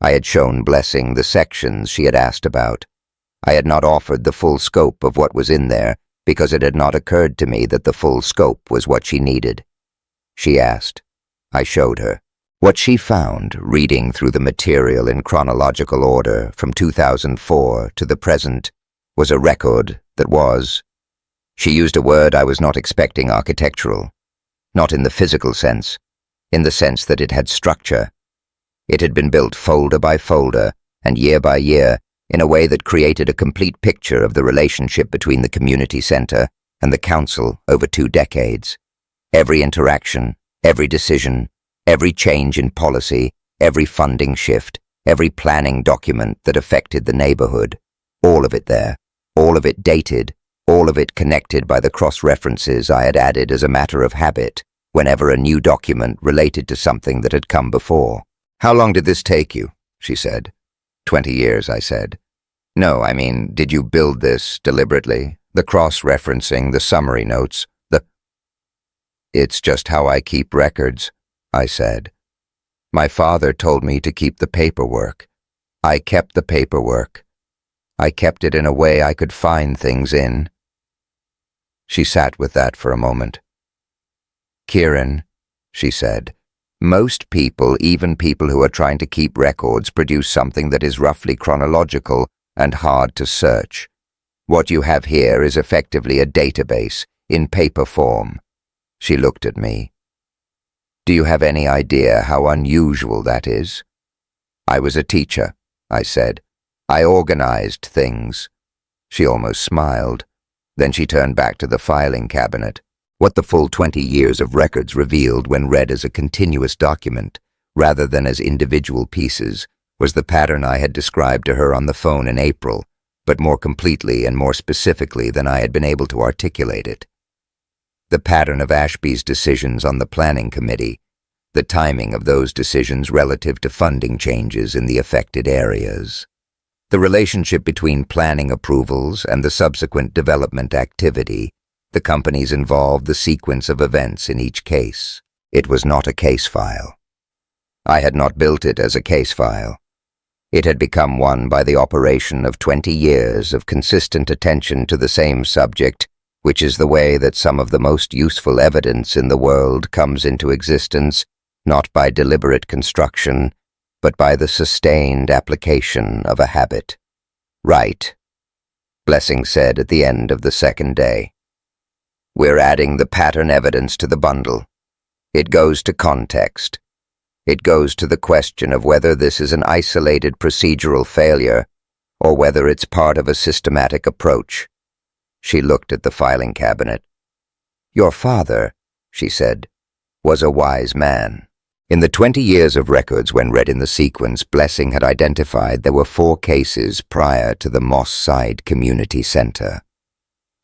I had shown Blessing the sections she had asked about. I had not offered the full scope of what was in there because it had not occurred to me that the full scope was what she needed. She asked. I showed her. What she found, reading through the material in chronological order from 2004 to the present, was a record that was, she used a word I was not expecting, architectural. Not in the physical sense, in the sense that it had structure. It had been built folder by folder and year by year in a way that created a complete picture of the relationship between the community center and the council over 2 decades. Every interaction, every decision, every change in policy, every funding shift, every planning document that affected the neighborhood, all of it there, all of it dated, all of it connected by the cross-references I had added as a matter of habit whenever a new document related to something that had come before. "How long did this take you?" she said. 20 years, I said. "No, I mean, did you build this deliberately? The cross-referencing, the summary notes, the—" "It's just how I keep records," I said. "My father told me to keep the paperwork. I kept the paperwork. I kept it in a way I could find things in." She sat with that for a moment. "Kieran," she said, "most people, even people who are trying to keep records, produce something that is roughly chronological and hard to search. What you have here is effectively a database, in paper form." She looked at me. "Do you have any idea how unusual that is?" "I was a teacher," I said. "I organized things." She almost smiled. Then she turned back to the filing cabinet. What the full 20 years of records revealed when read as a continuous document, rather than as individual pieces, was the pattern I had described to her on the phone in April, but more completely and more specifically than I had been able to articulate it. The pattern of Ashby's decisions on the planning committee, the timing of those decisions relative to funding changes in the affected areas. The relationship between planning approvals and the subsequent development activity, the companies involved, the sequence of events in each case. It was not a case file. I had not built it as a case file. It had become one by the operation of 20 years of consistent attention to the same subject, which is the way that some of the most useful evidence in the world comes into existence, not by deliberate construction, but by the sustained application of a habit. "Right," Blessing said at the end of the second day. "We're adding the pattern evidence to the bundle. It goes to context. It goes to the question of whether this is an isolated procedural failure or whether it's part of a systematic approach." She looked at the filing cabinet. "Your father," she said, "was a wise man." In the 20 years of records when read in the sequence, Blessing had identified there were 4 cases prior to the Moss Side Community Center.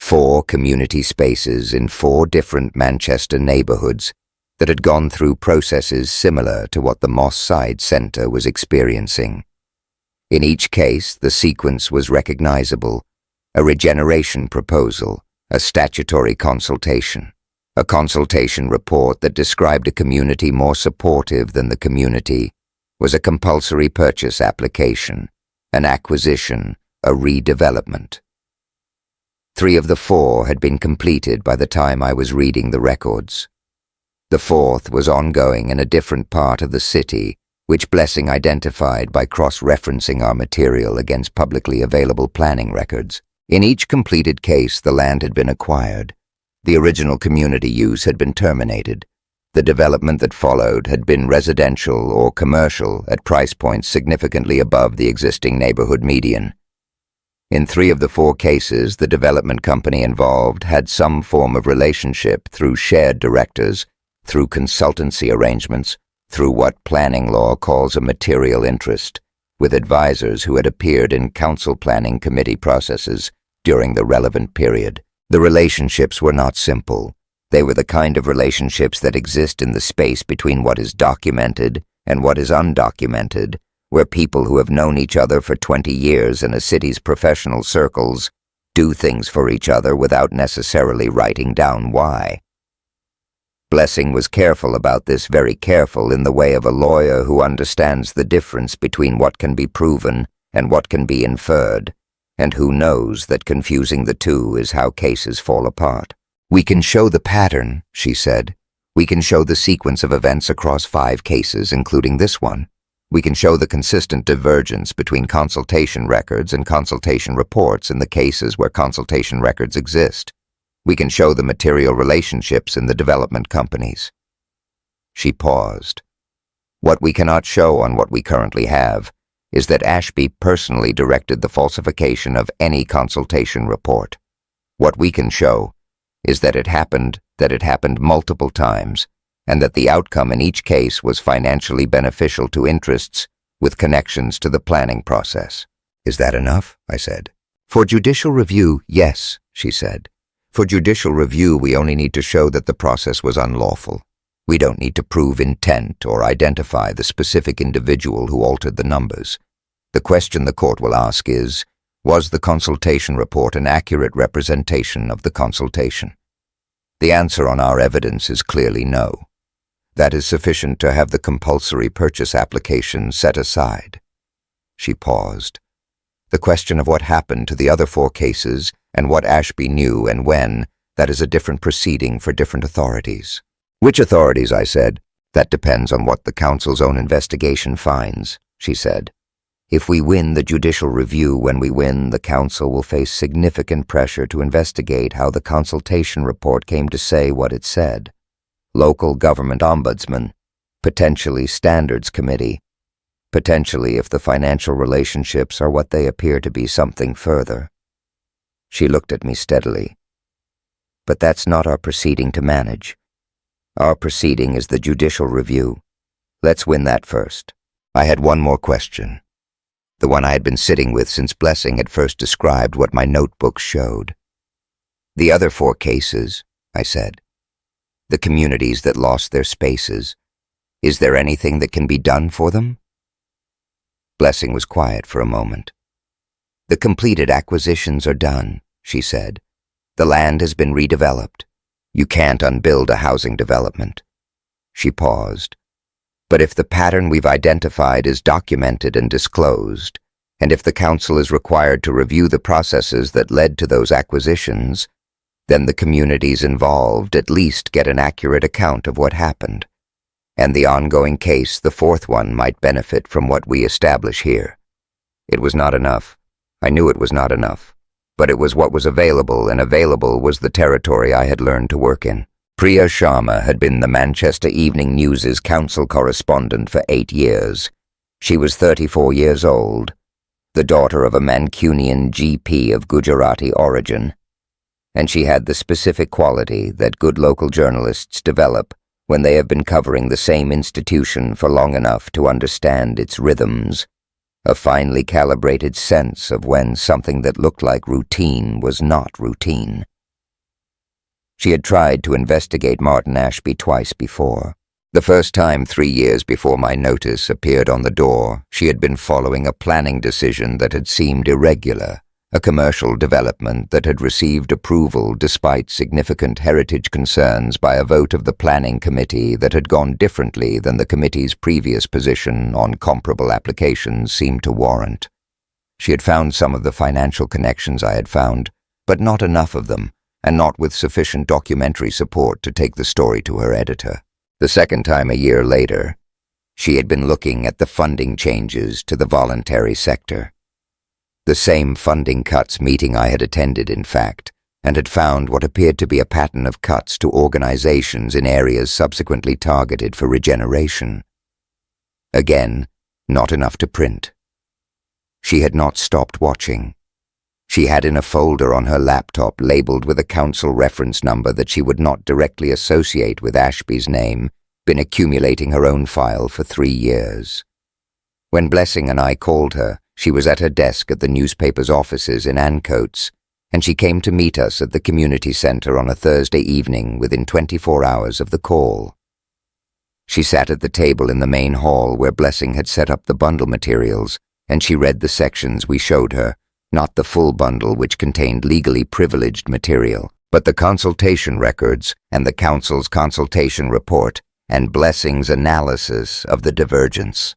4 community spaces in 4 different Manchester neighborhoods that had gone through processes similar to what the Moss Side Center was experiencing. In each case, the sequence was recognizable, a regeneration proposal, a statutory consultation, a consultation report that described a community more supportive than the community, was a compulsory purchase application, an acquisition, a redevelopment. 3 of the 4 had been completed by the time I was reading the records. The 4th was ongoing in a different part of the city, which Blessing identified by cross-referencing our material against publicly available planning records. In each completed case, the land had been acquired. The original community use had been terminated. The development that followed had been residential or commercial at price points significantly above the existing neighborhood median. In 3 of the 4 cases, the development company involved had some form of relationship through shared directors, through consultancy arrangements, through what planning law calls a material interest, with advisors who had appeared in council planning committee processes during the relevant period. The relationships were not simple. They were the kind of relationships that exist in the space between what is documented and what is undocumented, where people who have known each other for 20 years in a city's professional circles do things for each other without necessarily writing down why. Blessing was careful about this, very careful in the way of a lawyer who understands the difference between what can be proven and what can be inferred, and who knows that confusing the two is how cases fall apart. "We can show the pattern," she said. "We can show the sequence of events across 5 cases, including this one. We can show the consistent divergence between consultation records and consultation reports in the cases where consultation records exist. We can show the material relationships in the development companies." She paused. "What we cannot show on what we currently have is that Ashby personally directed the falsification of any consultation report. What we can show is that it happened multiple times, and that the outcome in each case was financially beneficial to interests with connections to the planning process." "Is that enough?" I said. "For judicial review, yes," she said. "For judicial review, we only need to show that the process was unlawful. We don't need to prove intent or identify the specific individual who altered the numbers. The question the court will ask is, was the consultation report an accurate representation of the consultation? The answer on our evidence is clearly no. That is sufficient to have the compulsory purchase application set aside." She paused. "The question of what happened to the other 4 cases and what Ashby knew and when, that is a different proceeding for different authorities." "Which authorities?" I said. "That depends on what the council's own investigation finds," she said. "If we win the judicial review when we win, the council will face significant pressure to investigate how the consultation report came to say what it said. Local government ombudsman, potentially standards committee, potentially, if the financial relationships are what they appear to be, something further." She looked at me steadily. "But that's not our proceeding to manage. Our proceeding is the judicial review. Let's win that first." I had one more question, the one I had been sitting with since Blessing had first described what my notebook showed. "The other 4 cases," I said, "the communities that lost their spaces, is there anything that can be done for them?" Blessing was quiet for a moment. "The completed acquisitions are done," she said. "The land has been redeveloped. You can't unbuild a housing development." She paused. "But if the pattern we've identified is documented and disclosed, and if the council is required to review the processes that led to those acquisitions, then the communities involved at least get an accurate account of what happened. And the ongoing case, the 4th one, might benefit from what we establish here." It was not enough. I knew it was not enough. But it was what was available, and available was the territory I had learned to work in. Priya Sharma had been the Manchester Evening News's council correspondent for 8 years. She was 34 years old, the daughter of a Mancunian GP of Gujarati origin, and she had the specific quality that good local journalists develop when they have been covering the same institution for long enough to understand its rhythms, a finely calibrated sense of when something that looked like routine was not routine. She had tried to investigate Martin Ashby twice before. The first time 3 years before my notice appeared on the door, she had been following a planning decision that had seemed irregular, a commercial development that had received approval despite significant heritage concerns by a vote of the planning committee that had gone differently than the committee's previous position on comparable applications seemed to warrant. She had found some of the financial connections I had found, but not enough of them, and not with sufficient documentary support to take the story to her editor. The second time a year later, she had been looking at the funding changes to the voluntary sector. The same funding cuts meeting I had attended, in fact, and had found what appeared to be a pattern of cuts to organizations in areas subsequently targeted for regeneration. Again, not enough to print. She had not stopped watching. She had in a folder on her laptop labeled with a council reference number that she would not directly associate with Ashby's name, been accumulating her own file for 3 years. When Blessing and I called her, she was at her desk at the newspaper's offices in Ancoats, and she came to meet us at the community center on a Thursday evening within 24 hours of the call. She sat at the table in the main hall where Blessing had set up the bundle materials, and she read the sections we showed her, not the full bundle which contained legally privileged material, but the consultation records and the council's consultation report and Blessing's analysis of the divergence.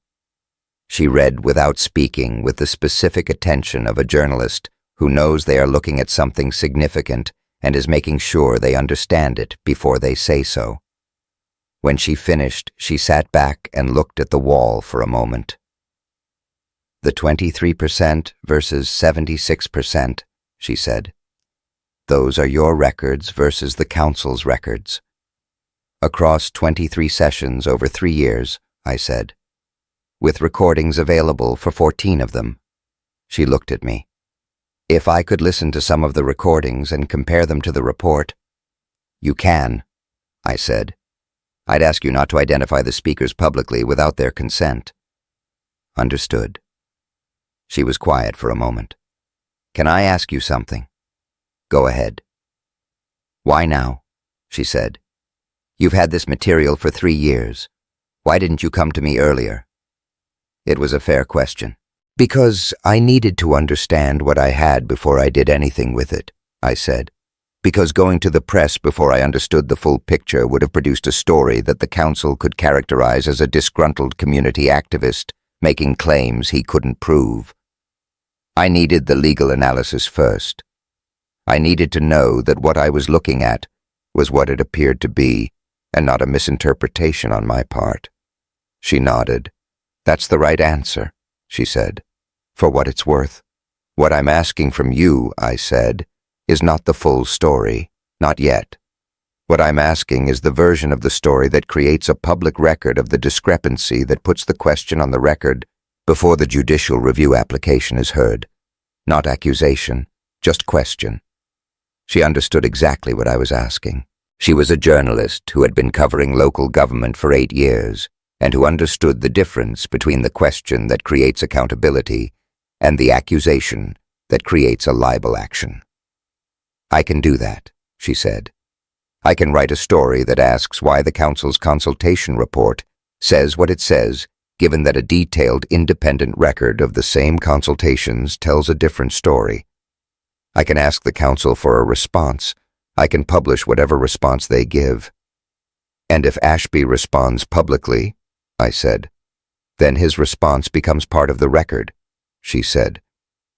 She read without speaking, with the specific attention of a journalist who knows they are looking at something significant and is making sure they understand it before they say so. When she finished, she sat back and looked at the wall for a moment. The 23% versus 76%, she said. Those are your records versus the council's records. Across 23 sessions over 3 years, I said, with recordings available for 14 of them. She looked at me. If I could listen to some of the recordings and compare them to the report. You can, I said. I'd ask you not to identify the speakers publicly without their consent. Understood. She was quiet for a moment. Can I ask you something? Go ahead. Why now? She said. You've had this material for 3 years. Why didn't you come to me earlier? It was a fair question. Because I needed to understand what I had before I did anything with it, I said. Because going to the press before I understood the full picture would have produced a story that the council could characterize as a disgruntled community activist making claims he couldn't prove. I needed the legal analysis first. I needed to know that what I was looking at was what it appeared to be, and not a misinterpretation on my part. She nodded. That's the right answer, she said. For what it's worth. What I'm asking from you, I said, is not the full story, not yet. What I'm asking is the version of the story that creates a public record of the discrepancy that puts the question on the record before the judicial review application is heard. Not accusation, just question. She understood exactly what I was asking. She was a journalist who had been covering local government for 8 years, and who understood the difference between the question that creates accountability and the accusation that creates a libel action. I can do that, she said. I can write a story that asks why the council's consultation report says what it says, given that a detailed independent record of the same consultations tells a different story. I can ask the council for a response. I can publish whatever response they give. And if Ashby responds publicly, I said, then his response becomes part of the record, she said,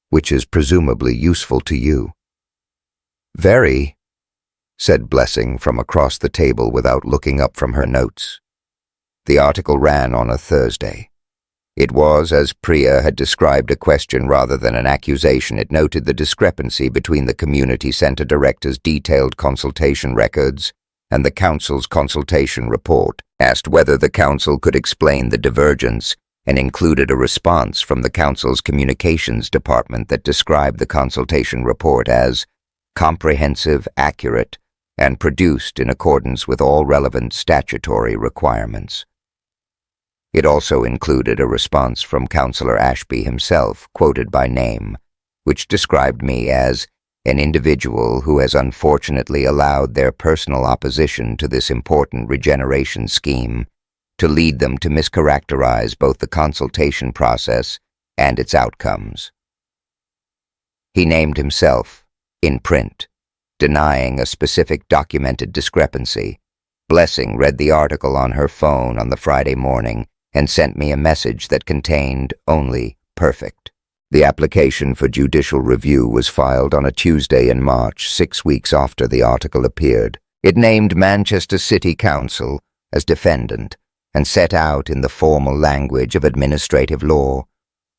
which is presumably useful to you. Very, said Blessing from across the table without looking up from her notes. The article ran on a Thursday. It was, as Priya had described, a question rather than an accusation. It noted the discrepancy between the community center director's detailed consultation records and the council's consultation report, asked whether the council could explain the divergence, and included a response from the council's communications department that described the consultation report as comprehensive, accurate, and produced in accordance with all relevant statutory requirements. It also included a response from Councillor Ashby himself, quoted by name, which described me as an individual who has unfortunately allowed their personal opposition to this important regeneration scheme to lead them to mischaracterize both the consultation process and its outcomes. He named himself, in print, denying a specific documented discrepancy. Blessing read the article on her phone on the Friday morning and sent me a message that contained only perfect. The application for judicial review was filed on a Tuesday in March, 6 weeks after the article appeared. It named Manchester City Council as defendant and set out in the formal language of administrative law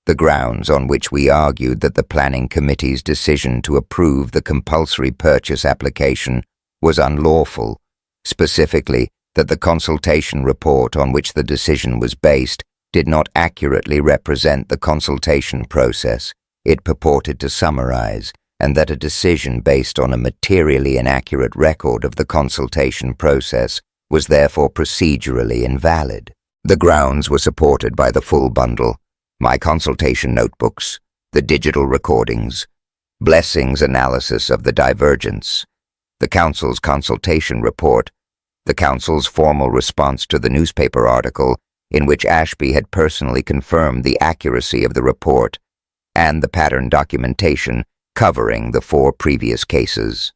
the grounds on which we argued that the Planning Committee's decision to approve the compulsory purchase application was unlawful, specifically that the consultation report on which the decision was based did not accurately represent the consultation process it purported to summarize, and that a decision based on a materially inaccurate record of the consultation process was therefore procedurally invalid. The grounds were supported by the full bundle: my consultation notebooks, the digital recordings, Blessing's analysis of the divergence, the Council's consultation report, the Council's formal response to the newspaper article in which Ashby had personally confirmed the accuracy of the report, and the pattern documentation covering the 4 previous cases.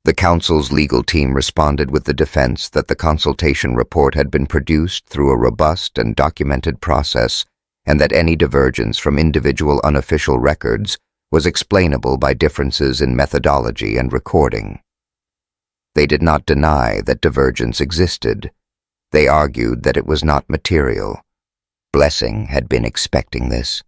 The Council's legal team responded with the defense that the consultation report had been produced through a robust and documented process, and that any divergence from individual unofficial records was explainable by differences in methodology and recording. They did not deny that divergence existed. They argued that it was not material. Blessing had been expecting this.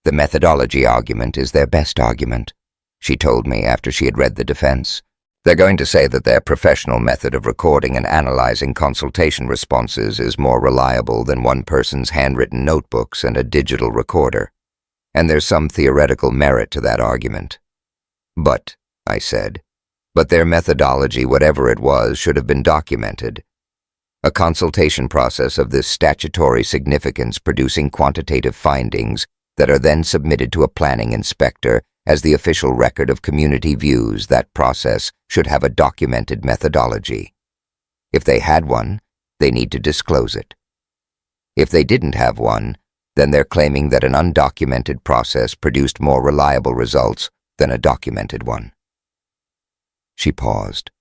The methodology argument is their best argument, she told me after she had read the defense. They're going to say that their professional method of recording and analyzing consultation responses is more reliable than one person's handwritten notebooks and a digital recorder. And there's some theoretical merit to that argument. But, I said, their methodology, whatever it was, should have been documented. A consultation process of this statutory significance producing quantitative findings that are then submitted to a planning inspector as the official record of community views, that process should have a documented methodology. If they had one, they need to disclose it. If they didn't have one, then they're claiming that an undocumented process produced more reliable results than a documented one. She paused.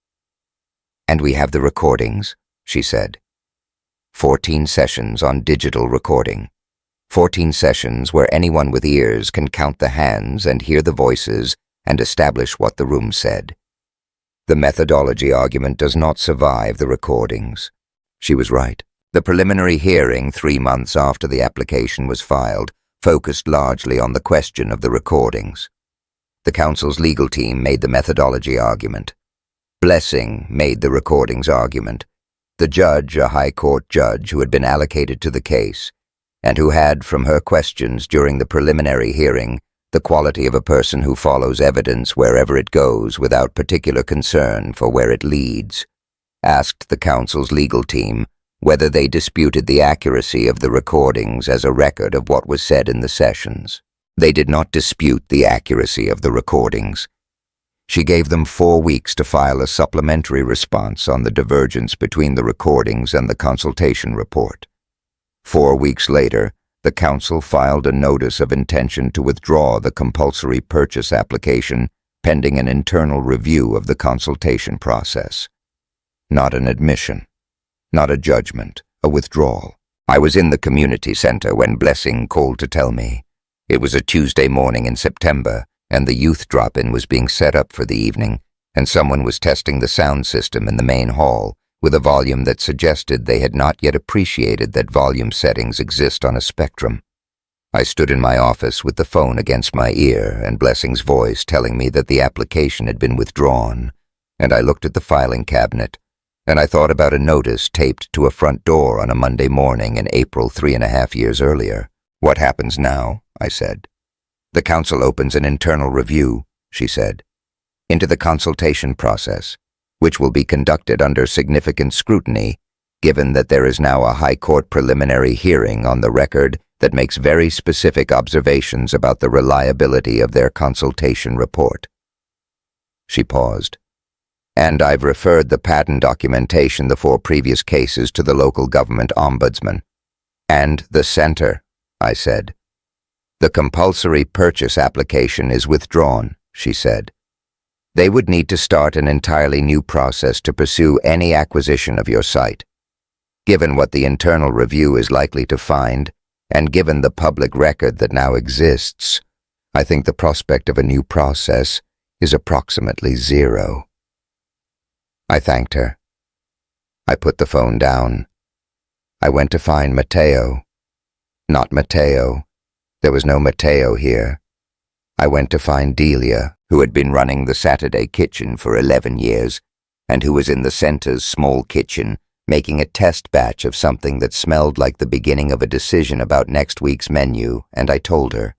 And we have the recordings, she said. 14 sessions on digital recording. 14 sessions where anyone with ears can count the hands and hear the voices and establish what the room said. The methodology argument does not survive the recordings. She was right. The preliminary hearing 3 months after the application was filed focused largely on the question of the recordings. The Council's legal team made the methodology argument. Blessing made the recordings argument. The judge, a High Court judge who had been allocated to the case, and who had, from her questions during the preliminary hearing, the quality of a person who follows evidence wherever it goes without particular concern for where it leads, asked the Council's legal team whether they disputed the accuracy of the recordings as a record of what was said in the sessions. They did not dispute the accuracy of the recordings. She gave them 4 weeks to file a supplementary response on the divergence between the recordings and the consultation report. 4 weeks later, the Council filed a notice of intention to withdraw the compulsory purchase application pending an internal review of the consultation process. Not an admission, not a judgment, a withdrawal. I was in the community center when Blessing called to tell me. It was a Tuesday morning in September, and the youth drop-in was being set up for the evening, and someone was testing the sound system in the main hall with a volume that suggested they had not yet appreciated that volume settings exist on a spectrum. I stood in my office with the phone against my ear and Blessing's voice telling me that the application had been withdrawn, and I looked at the filing cabinet, and I thought about a notice taped to a front door on a Monday morning in April 3.5 years earlier. What happens now? I said. The Council opens an internal review, she said, into the consultation process, which will be conducted under significant scrutiny, given that there is now a High Court preliminary hearing on the record that makes very specific observations about the reliability of their consultation report. She paused. And I've referred the patent documentation the 4 previous cases to the local government ombudsman. And the center, I said. "The compulsory purchase application is withdrawn," she said. "They would need to start an entirely new process to pursue any acquisition of your site. Given what the internal review is likely to find, and given the public record that now exists, I think the prospect of a new process is approximately zero." I thanked her. I put the phone down. I went to find Matteo. Not Matteo. There was no Matteo here. I went to find Delia, who had been running the Saturday kitchen for 11 years, and who was in the center's small kitchen, making a test batch of something that smelled like the beginning of a decision about next week's menu, and I told her.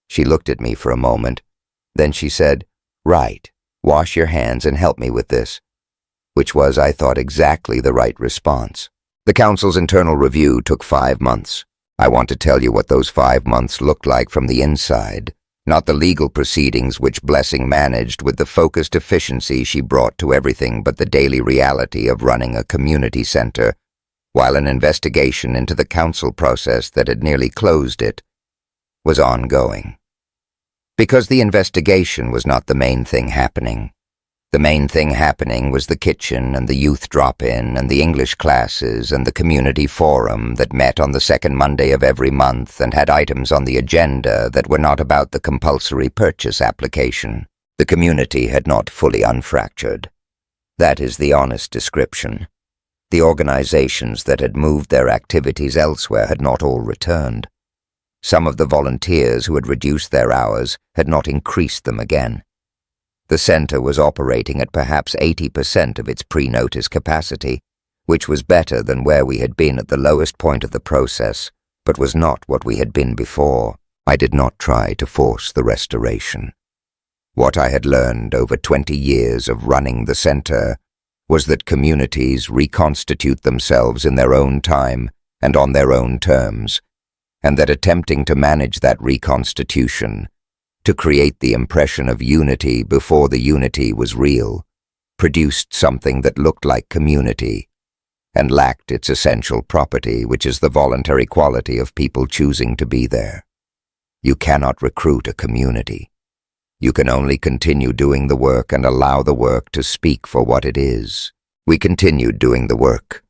She looked at me for a moment. Then she said, "Right, wash your hands and help me with this," which was, I thought, exactly the right response. The council's internal review took 5 months. I want to tell you what those 5 months looked like from the inside, not the legal proceedings which Blessing managed with the focused efficiency she brought to everything but the daily reality of running a community center, while an investigation into the council process that had nearly closed it was ongoing. Because the investigation was not the main thing happening. The main thing happening was the kitchen and the youth drop-in and the English classes and the community forum that met on the second Monday of every month and had items on the agenda that were not about the compulsory purchase application. The community had not fully unfractured. That is the honest description. The organizations that had moved their activities elsewhere had not all returned. Some of the volunteers who had reduced their hours had not increased them again. The center was operating at perhaps 80% of its pre-notice capacity, which was better than where we had been at the lowest point of the process, but was not what we had been before. I did not try to force the restoration. What I had learned over 20 years of running the center was that communities reconstitute themselves in their own time and on their own terms, and that attempting to manage that reconstitution, to create the impression of unity before the unity was real, produced something that looked like community and lacked its essential property, which is the voluntary quality of people choosing to be there. You cannot recruit a community. You can only continue doing the work and allow the work to speak for what it is. We continued doing the work.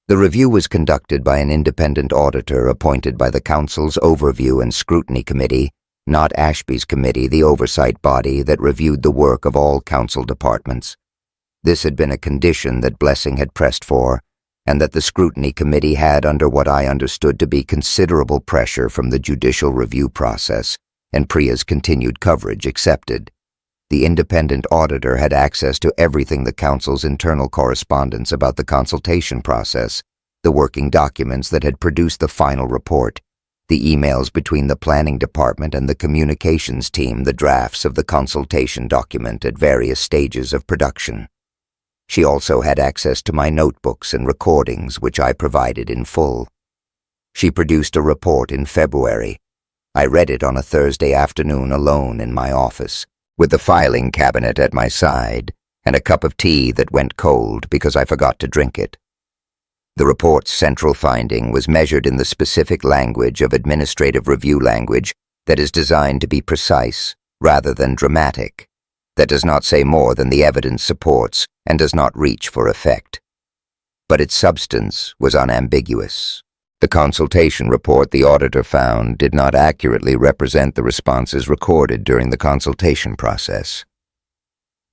The review was conducted by an independent auditor appointed by the Council's Overview and Scrutiny Committee, not Ashby's committee, the oversight body that reviewed the work of all council departments. This had been a condition that Blessing had pressed for, and that the scrutiny committee had under what I understood to be considerable pressure from the judicial review process, and Priya's continued coverage accepted. The independent auditor had access to everything the council's internal correspondence about the consultation process, the working documents that had produced the final report, the emails between the planning department and the communications team, the drafts of the consultation document at various stages of production. She also had access to my notebooks and recordings, which I provided in full. She produced a report in February. I read it on a Thursday afternoon alone in my office, with the filing cabinet at my side and a cup of tea that went cold because I forgot to drink it. The report's central finding was measured in the specific language of administrative review language that is designed to be precise rather than dramatic, that does not say more than the evidence supports and does not reach for effect. But its substance was unambiguous. The consultation report the auditor found did not accurately represent the responses recorded during the consultation process.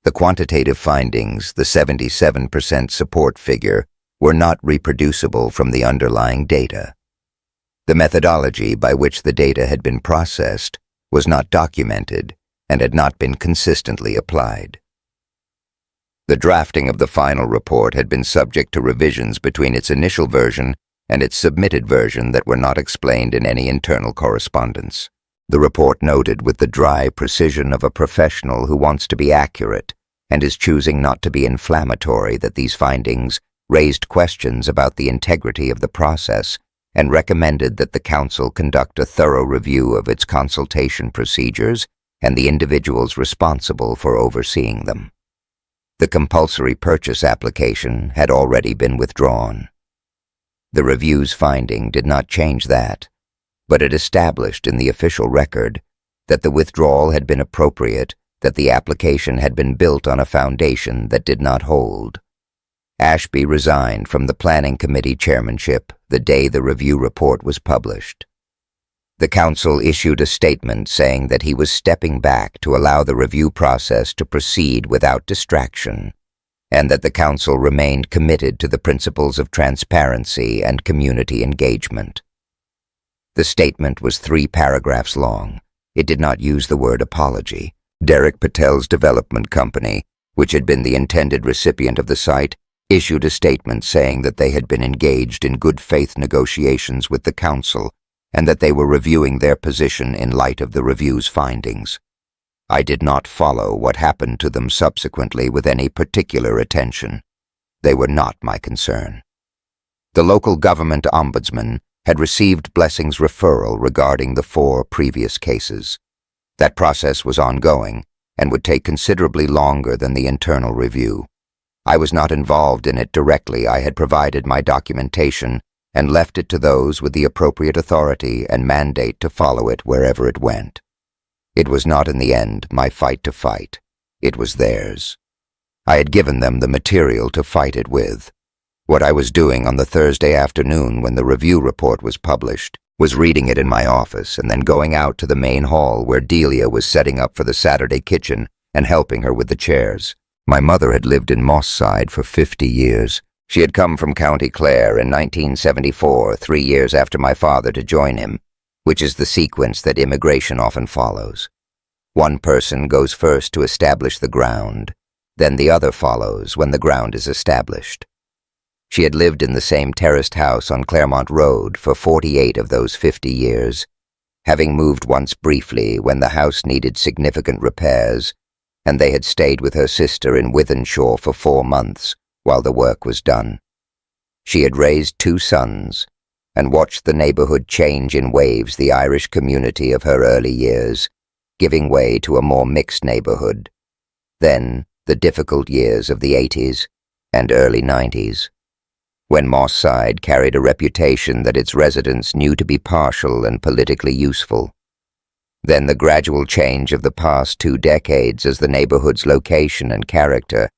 The quantitative findings, the 77% support figure, were not reproducible from the underlying data. The methodology by which the data had been processed was not documented and had not been consistently applied. The drafting of the final report had been subject to revisions between its initial version and its submitted version that were not explained in any internal correspondence. The report noted with the dry precision of a professional who wants to be accurate and is choosing not to be inflammatory that these findings raised questions about the integrity of the process and recommended that the Council conduct a thorough review of its consultation procedures and the individuals responsible for overseeing them. The compulsory purchase application had already been withdrawn. The review's finding did not change that, but it established in the official record that the withdrawal had been appropriate, that the application had been built on a foundation that did not hold. Ashby resigned from the Planning Committee chairmanship the day the review report was published. The council issued a statement saying that he was stepping back to allow the review process to proceed without distraction, and that the council remained committed to the principles of transparency and community engagement. The statement was 3 paragraphs long. It did not use the word apology. Derek Patel's development company, which had been the intended recipient of the site, issued a statement saying that they had been engaged in good faith negotiations with the council and that they were reviewing their position in light of the review's findings. I did not follow what happened to them subsequently with any particular attention. They were not my concern. The local government ombudsman had received Blessing's referral regarding the 4 previous cases. That process was ongoing and would take considerably longer than the internal review. I was not involved in it directly. I had provided my documentation and left it to those with the appropriate authority and mandate to follow it wherever it went. It was not in the end my fight to fight. It was theirs. I had given them the material to fight it with. What I was doing on the Thursday afternoon when the review report was published was reading it in my office and then going out to the main hall where Delia was setting up for the Saturday kitchen and helping her with the chairs. My mother had lived in Moss Side for 50 years. She had come from County Clare in 1974, 3 years after my father, to join him, which is the sequence that immigration often follows. One person goes first to establish the ground, then the other follows when the ground is established. She had lived in the same terraced house on Claremont Road for 48 of those 50 years, having moved once briefly when the house needed significant repairs, and they had stayed with her sister in Wythenshawe for 4 months while the work was done. She had raised 2 sons and watched the neighborhood change in waves, the Irish community of her early years, giving way to a more mixed neighborhood. Then the difficult years of the 80s and early 90s, when Moss Side carried a reputation that its residents knew to be partial and politically useful. Then the gradual change of the past 2 decades as the neighborhood's location and character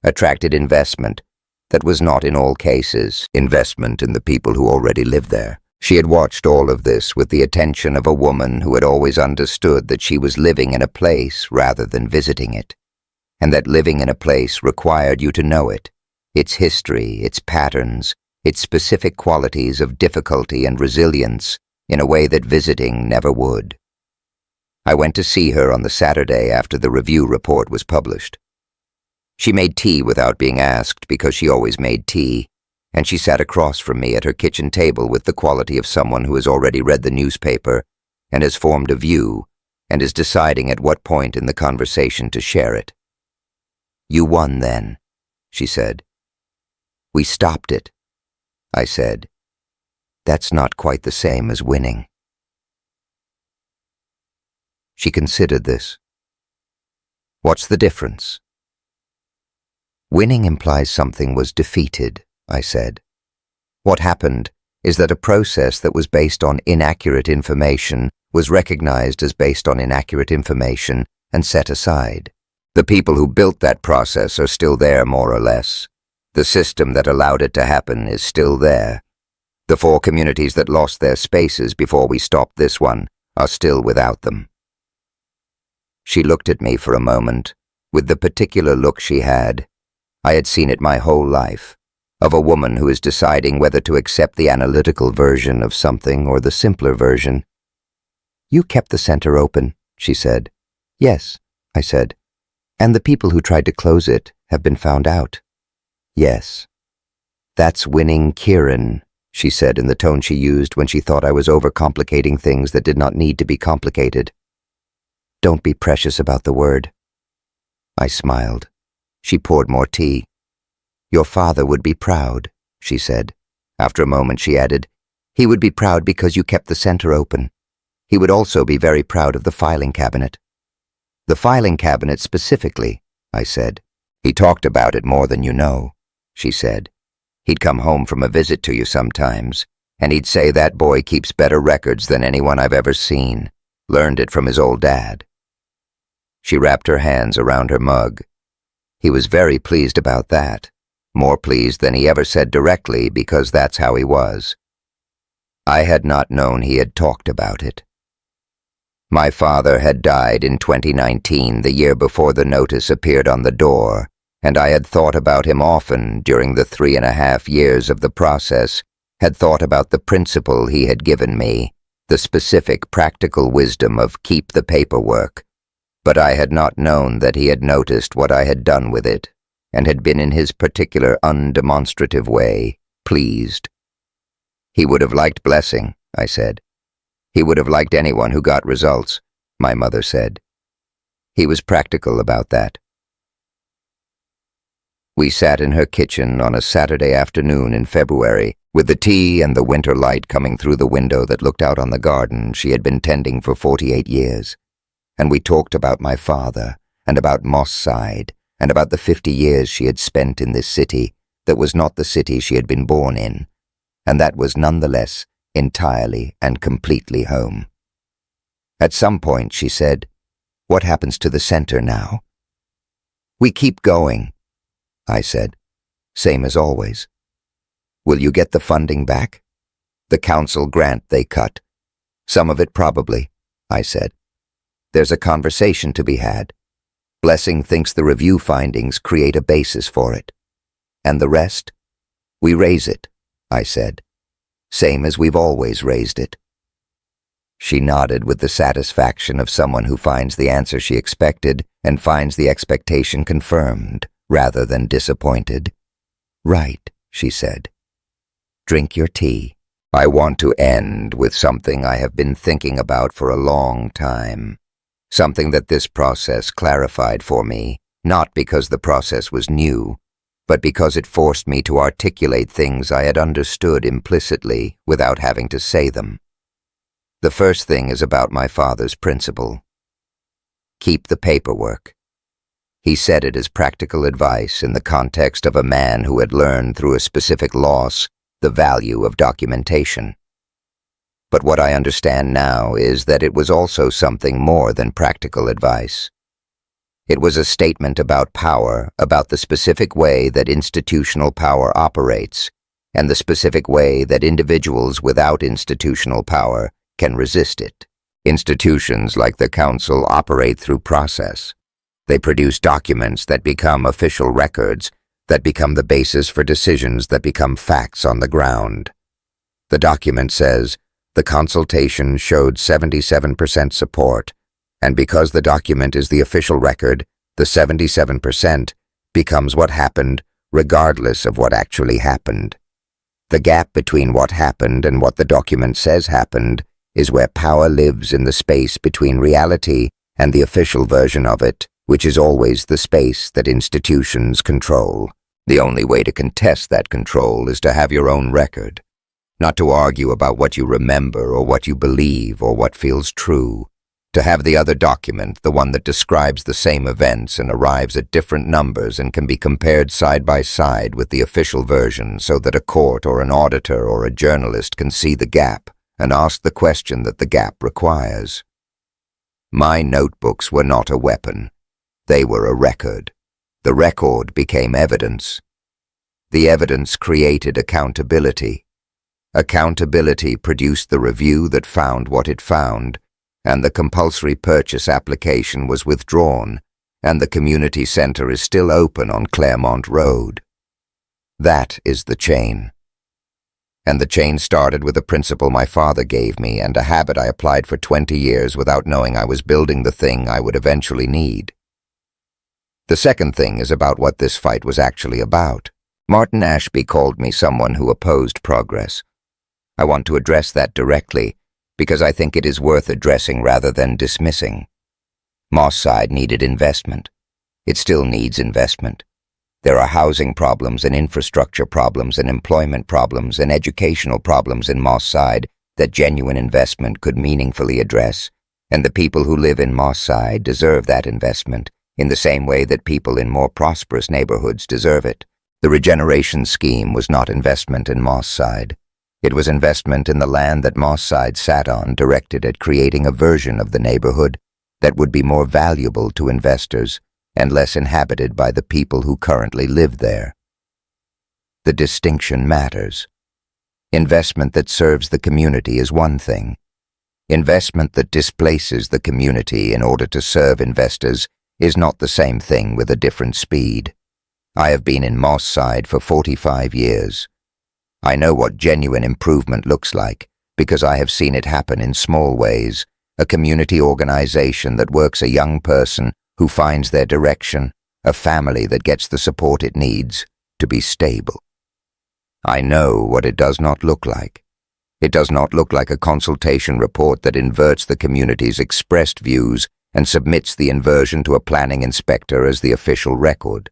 attracted investment that was not in all cases investment in the people who already lived there. She had watched all of this with the attention of a woman who had always understood that she was living in a place rather than visiting it, and that living in a place required you to know it, its history, its patterns, its specific qualities of difficulty and resilience in a way that visiting never would. I went to see her on the Saturday after the review report was published. She made tea without being asked because she always made tea, and she sat across from me at her kitchen table with the quality of someone who has already read the newspaper and has formed a view and is deciding at what point in the conversation to share it. "You won then," she said. "We stopped it," I said. "That's not quite the same as winning." She considered this. "What's the difference?" "Winning implies something was defeated," I said. "What happened is that a process that was based on inaccurate information was recognized as based on inaccurate information and set aside. The people who built that process are still there, more or less. The system that allowed it to happen is still there. The 4 communities that lost their spaces before we stopped this one are still without them." She looked at me for a moment, with the particular look she had. I had seen it my whole life, of a woman who is deciding whether to accept the analytical version of something or the simpler version. "You kept the center open," she said. "Yes," I said. "And the people who tried to close it have been found out." "Yes." "That's winning, Kieran," she said in the tone she used when she thought I was overcomplicating things that did not need to be complicated. "Don't be precious about the word." I smiled. She poured more tea. "Your father would be proud," she said. After a moment she added, "He would be proud because you kept the center open. He would also be very proud of the filing cabinet." "The filing cabinet specifically," I said. "He talked about it more than you know," she said. "He'd come home from a visit to you sometimes, And he'd say that boy keeps better records than anyone I've ever seen. Learned it from his old dad. She wrapped her hands around her mug. He was very pleased about that. More pleased than he ever said directly, because that's how he was. I had not known he had talked about it. My father had died in 2019, the year before the notice appeared on the door, and I had thought about him often during the 3.5 years of the process, had thought about the principle he had given me, the specific practical wisdom of keep the paperwork, but I had not known that he had noticed what I had done with it, and had been in his particular undemonstrative way pleased. He would have liked blessing, I said. He would have liked anyone who got results, my mother said. He was practical about that. We sat in her kitchen on a Saturday afternoon in February, with the tea and the winter light coming through the window that looked out on the garden she had been tending for 48 years. And we talked about my father, and about Moss Side, and about the 50 years she had spent in this city that was not the city she had been born in, and that was nonetheless entirely and completely home. At some point, she said, "What happens to the center now?" "We keep going," I said, "same as always." "Will you get the funding back?" "The council grant they cut." "Some of it probably," I said. "There's a conversation to be had. Blessing thinks the review findings create a basis for it. And the rest? We raise it," I said. "Same as we've always raised it." She nodded with the satisfaction of someone who finds the answer she expected and finds the expectation confirmed, rather than disappointed. "Right," she said. "Drink your tea." I want to end with something I have been thinking about for a long time. Something that this process clarified for me, not because the process was new, but because it forced me to articulate things I had understood implicitly without having to say them. The first thing is about my father's principle. Keep the paperwork. He said it as practical advice in the context of a man who had learned through a specific loss the value of documentation. But what I understand now is that it was also something more than practical advice. It was a statement about power, about the specific way that institutional power operates, and the specific way that individuals without institutional power can resist it. Institutions like the Council operate through process. They produce documents that become official records, that become the basis for decisions that become facts on the ground. The document says, the consultation showed 77% support, and because the document is the official record, the 77% becomes what happened regardless of what actually happened. The gap between what happened and what the document says happened is where power lives in the space between reality and the official version of it, which is always the space that institutions control. The only way to contest that control is to have your own record. Not to argue about what you remember or what you believe or what feels true. To have the other document, the one that describes the same events and arrives at different numbers and can be compared side by side with the official version so that a court or an auditor or a journalist can see the gap and ask the question that the gap requires. My notebooks were not a weapon. They were a record. The record became evidence. The evidence created accountability. Accountability produced the review that found what it found, and the compulsory purchase application was withdrawn, and the community center is still open on Claremont Road. That is the chain. And the chain started with a principle my father gave me and a habit I applied for 20 years without knowing I was building the thing I would eventually need. The second thing is about what this fight was actually about. Martin Ashby called me someone who opposed progress. I want to address that directly, because I think it is worth addressing rather than dismissing. Moss Side needed investment. It still needs investment. There are housing problems and infrastructure problems and employment problems and educational problems in Moss Side that genuine investment could meaningfully address, and the people who live in Moss Side deserve that investment in the same way that people in more prosperous neighborhoods deserve it. The regeneration scheme was not investment in Moss Side. It was investment in the land that Mosside sat on, directed at creating a version of the neighborhood that would be more valuable to investors and less inhabited by the people who currently live there. The distinction matters. Investment that serves the community is one thing. Investment that displaces the community in order to serve investors is not the same thing with a different speed. I have been in Mosside for 45 years. I know what genuine improvement looks like because I have seen it happen in small ways, a community organization that works a young person who finds their direction, a family that gets the support it needs to be stable. I know what it does not look like. It does not look like a consultation report that inverts the community's expressed views and submits the inversion to a planning inspector as the official record.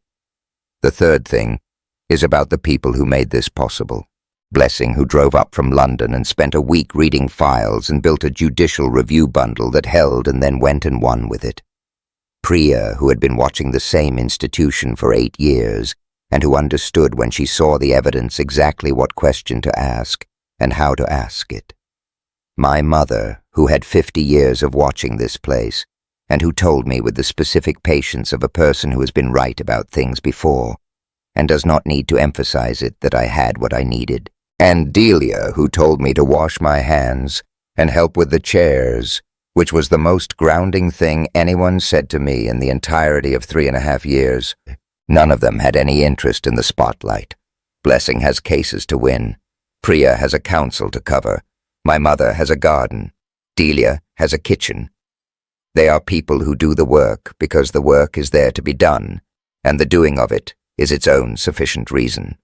The third thing is about the people who made this possible. Blessing, who drove up from London and spent a week reading files and built a judicial review bundle that held and then went and won with it. Priya, who had been watching the same institution for 8 years and who understood when she saw the evidence exactly what question to ask and how to ask it. My mother, who had 50 years of watching this place and who told me with the specific patience of a person who has been right about things before and does not need to emphasize it that I had what I needed. And Delia, who told me to wash my hands and help with the chairs, which was the most grounding thing anyone said to me in the entirety of 3.5 years. None of them had any interest in the spotlight. Blessing has cases to win. Priya has a council to cover. My mother has a garden. Delia has a kitchen. They are people who do the work because the work is there to be done, and the doing of it is its own sufficient reason.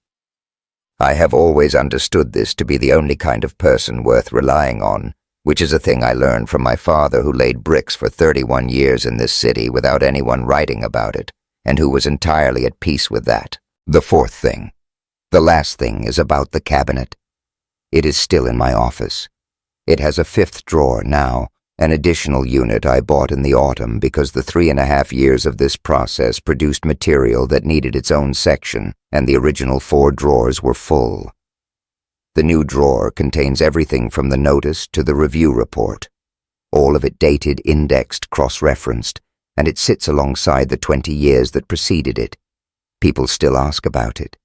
I have always understood this to be the only kind of person worth relying on, which is a thing I learned from my father, who laid bricks for 31 years in this city without anyone writing about it, and who was entirely at peace with that. The fourth thing, the last thing, is about the cabinet. It is still in my office. It has a 5th drawer now, an additional unit I bought in the autumn because the 3.5 years of this process produced material that needed its own section, and the original 4 drawers were full. The new drawer contains everything from the notice to the review report, all of it dated, indexed, cross-referenced, and it sits alongside the 20 years that preceded it. People still ask about it.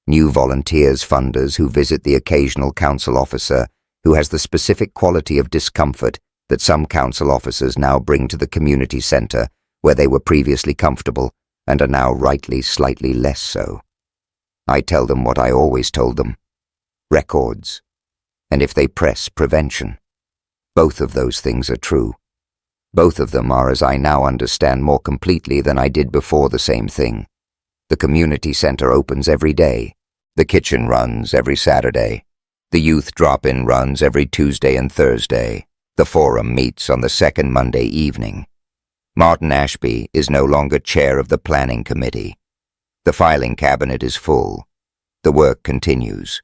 New volunteers, funders who visit the occasional council officer who has the specific quality of discomfort that some council officers now bring to the community center where they were previously comfortable and are now rightly slightly less so. I tell them what I always told them: records, and if they press, prevention. Both of those things are true. Both of them are, as I now understand more completely than I did before, the same thing. The community center opens every day. The kitchen runs every Saturday. The youth drop-in runs every Tuesday and Thursday. The forum meets on the 2nd Monday evening. Martin Ashby is no longer chair of the planning committee. The filing cabinet is full. The work continues.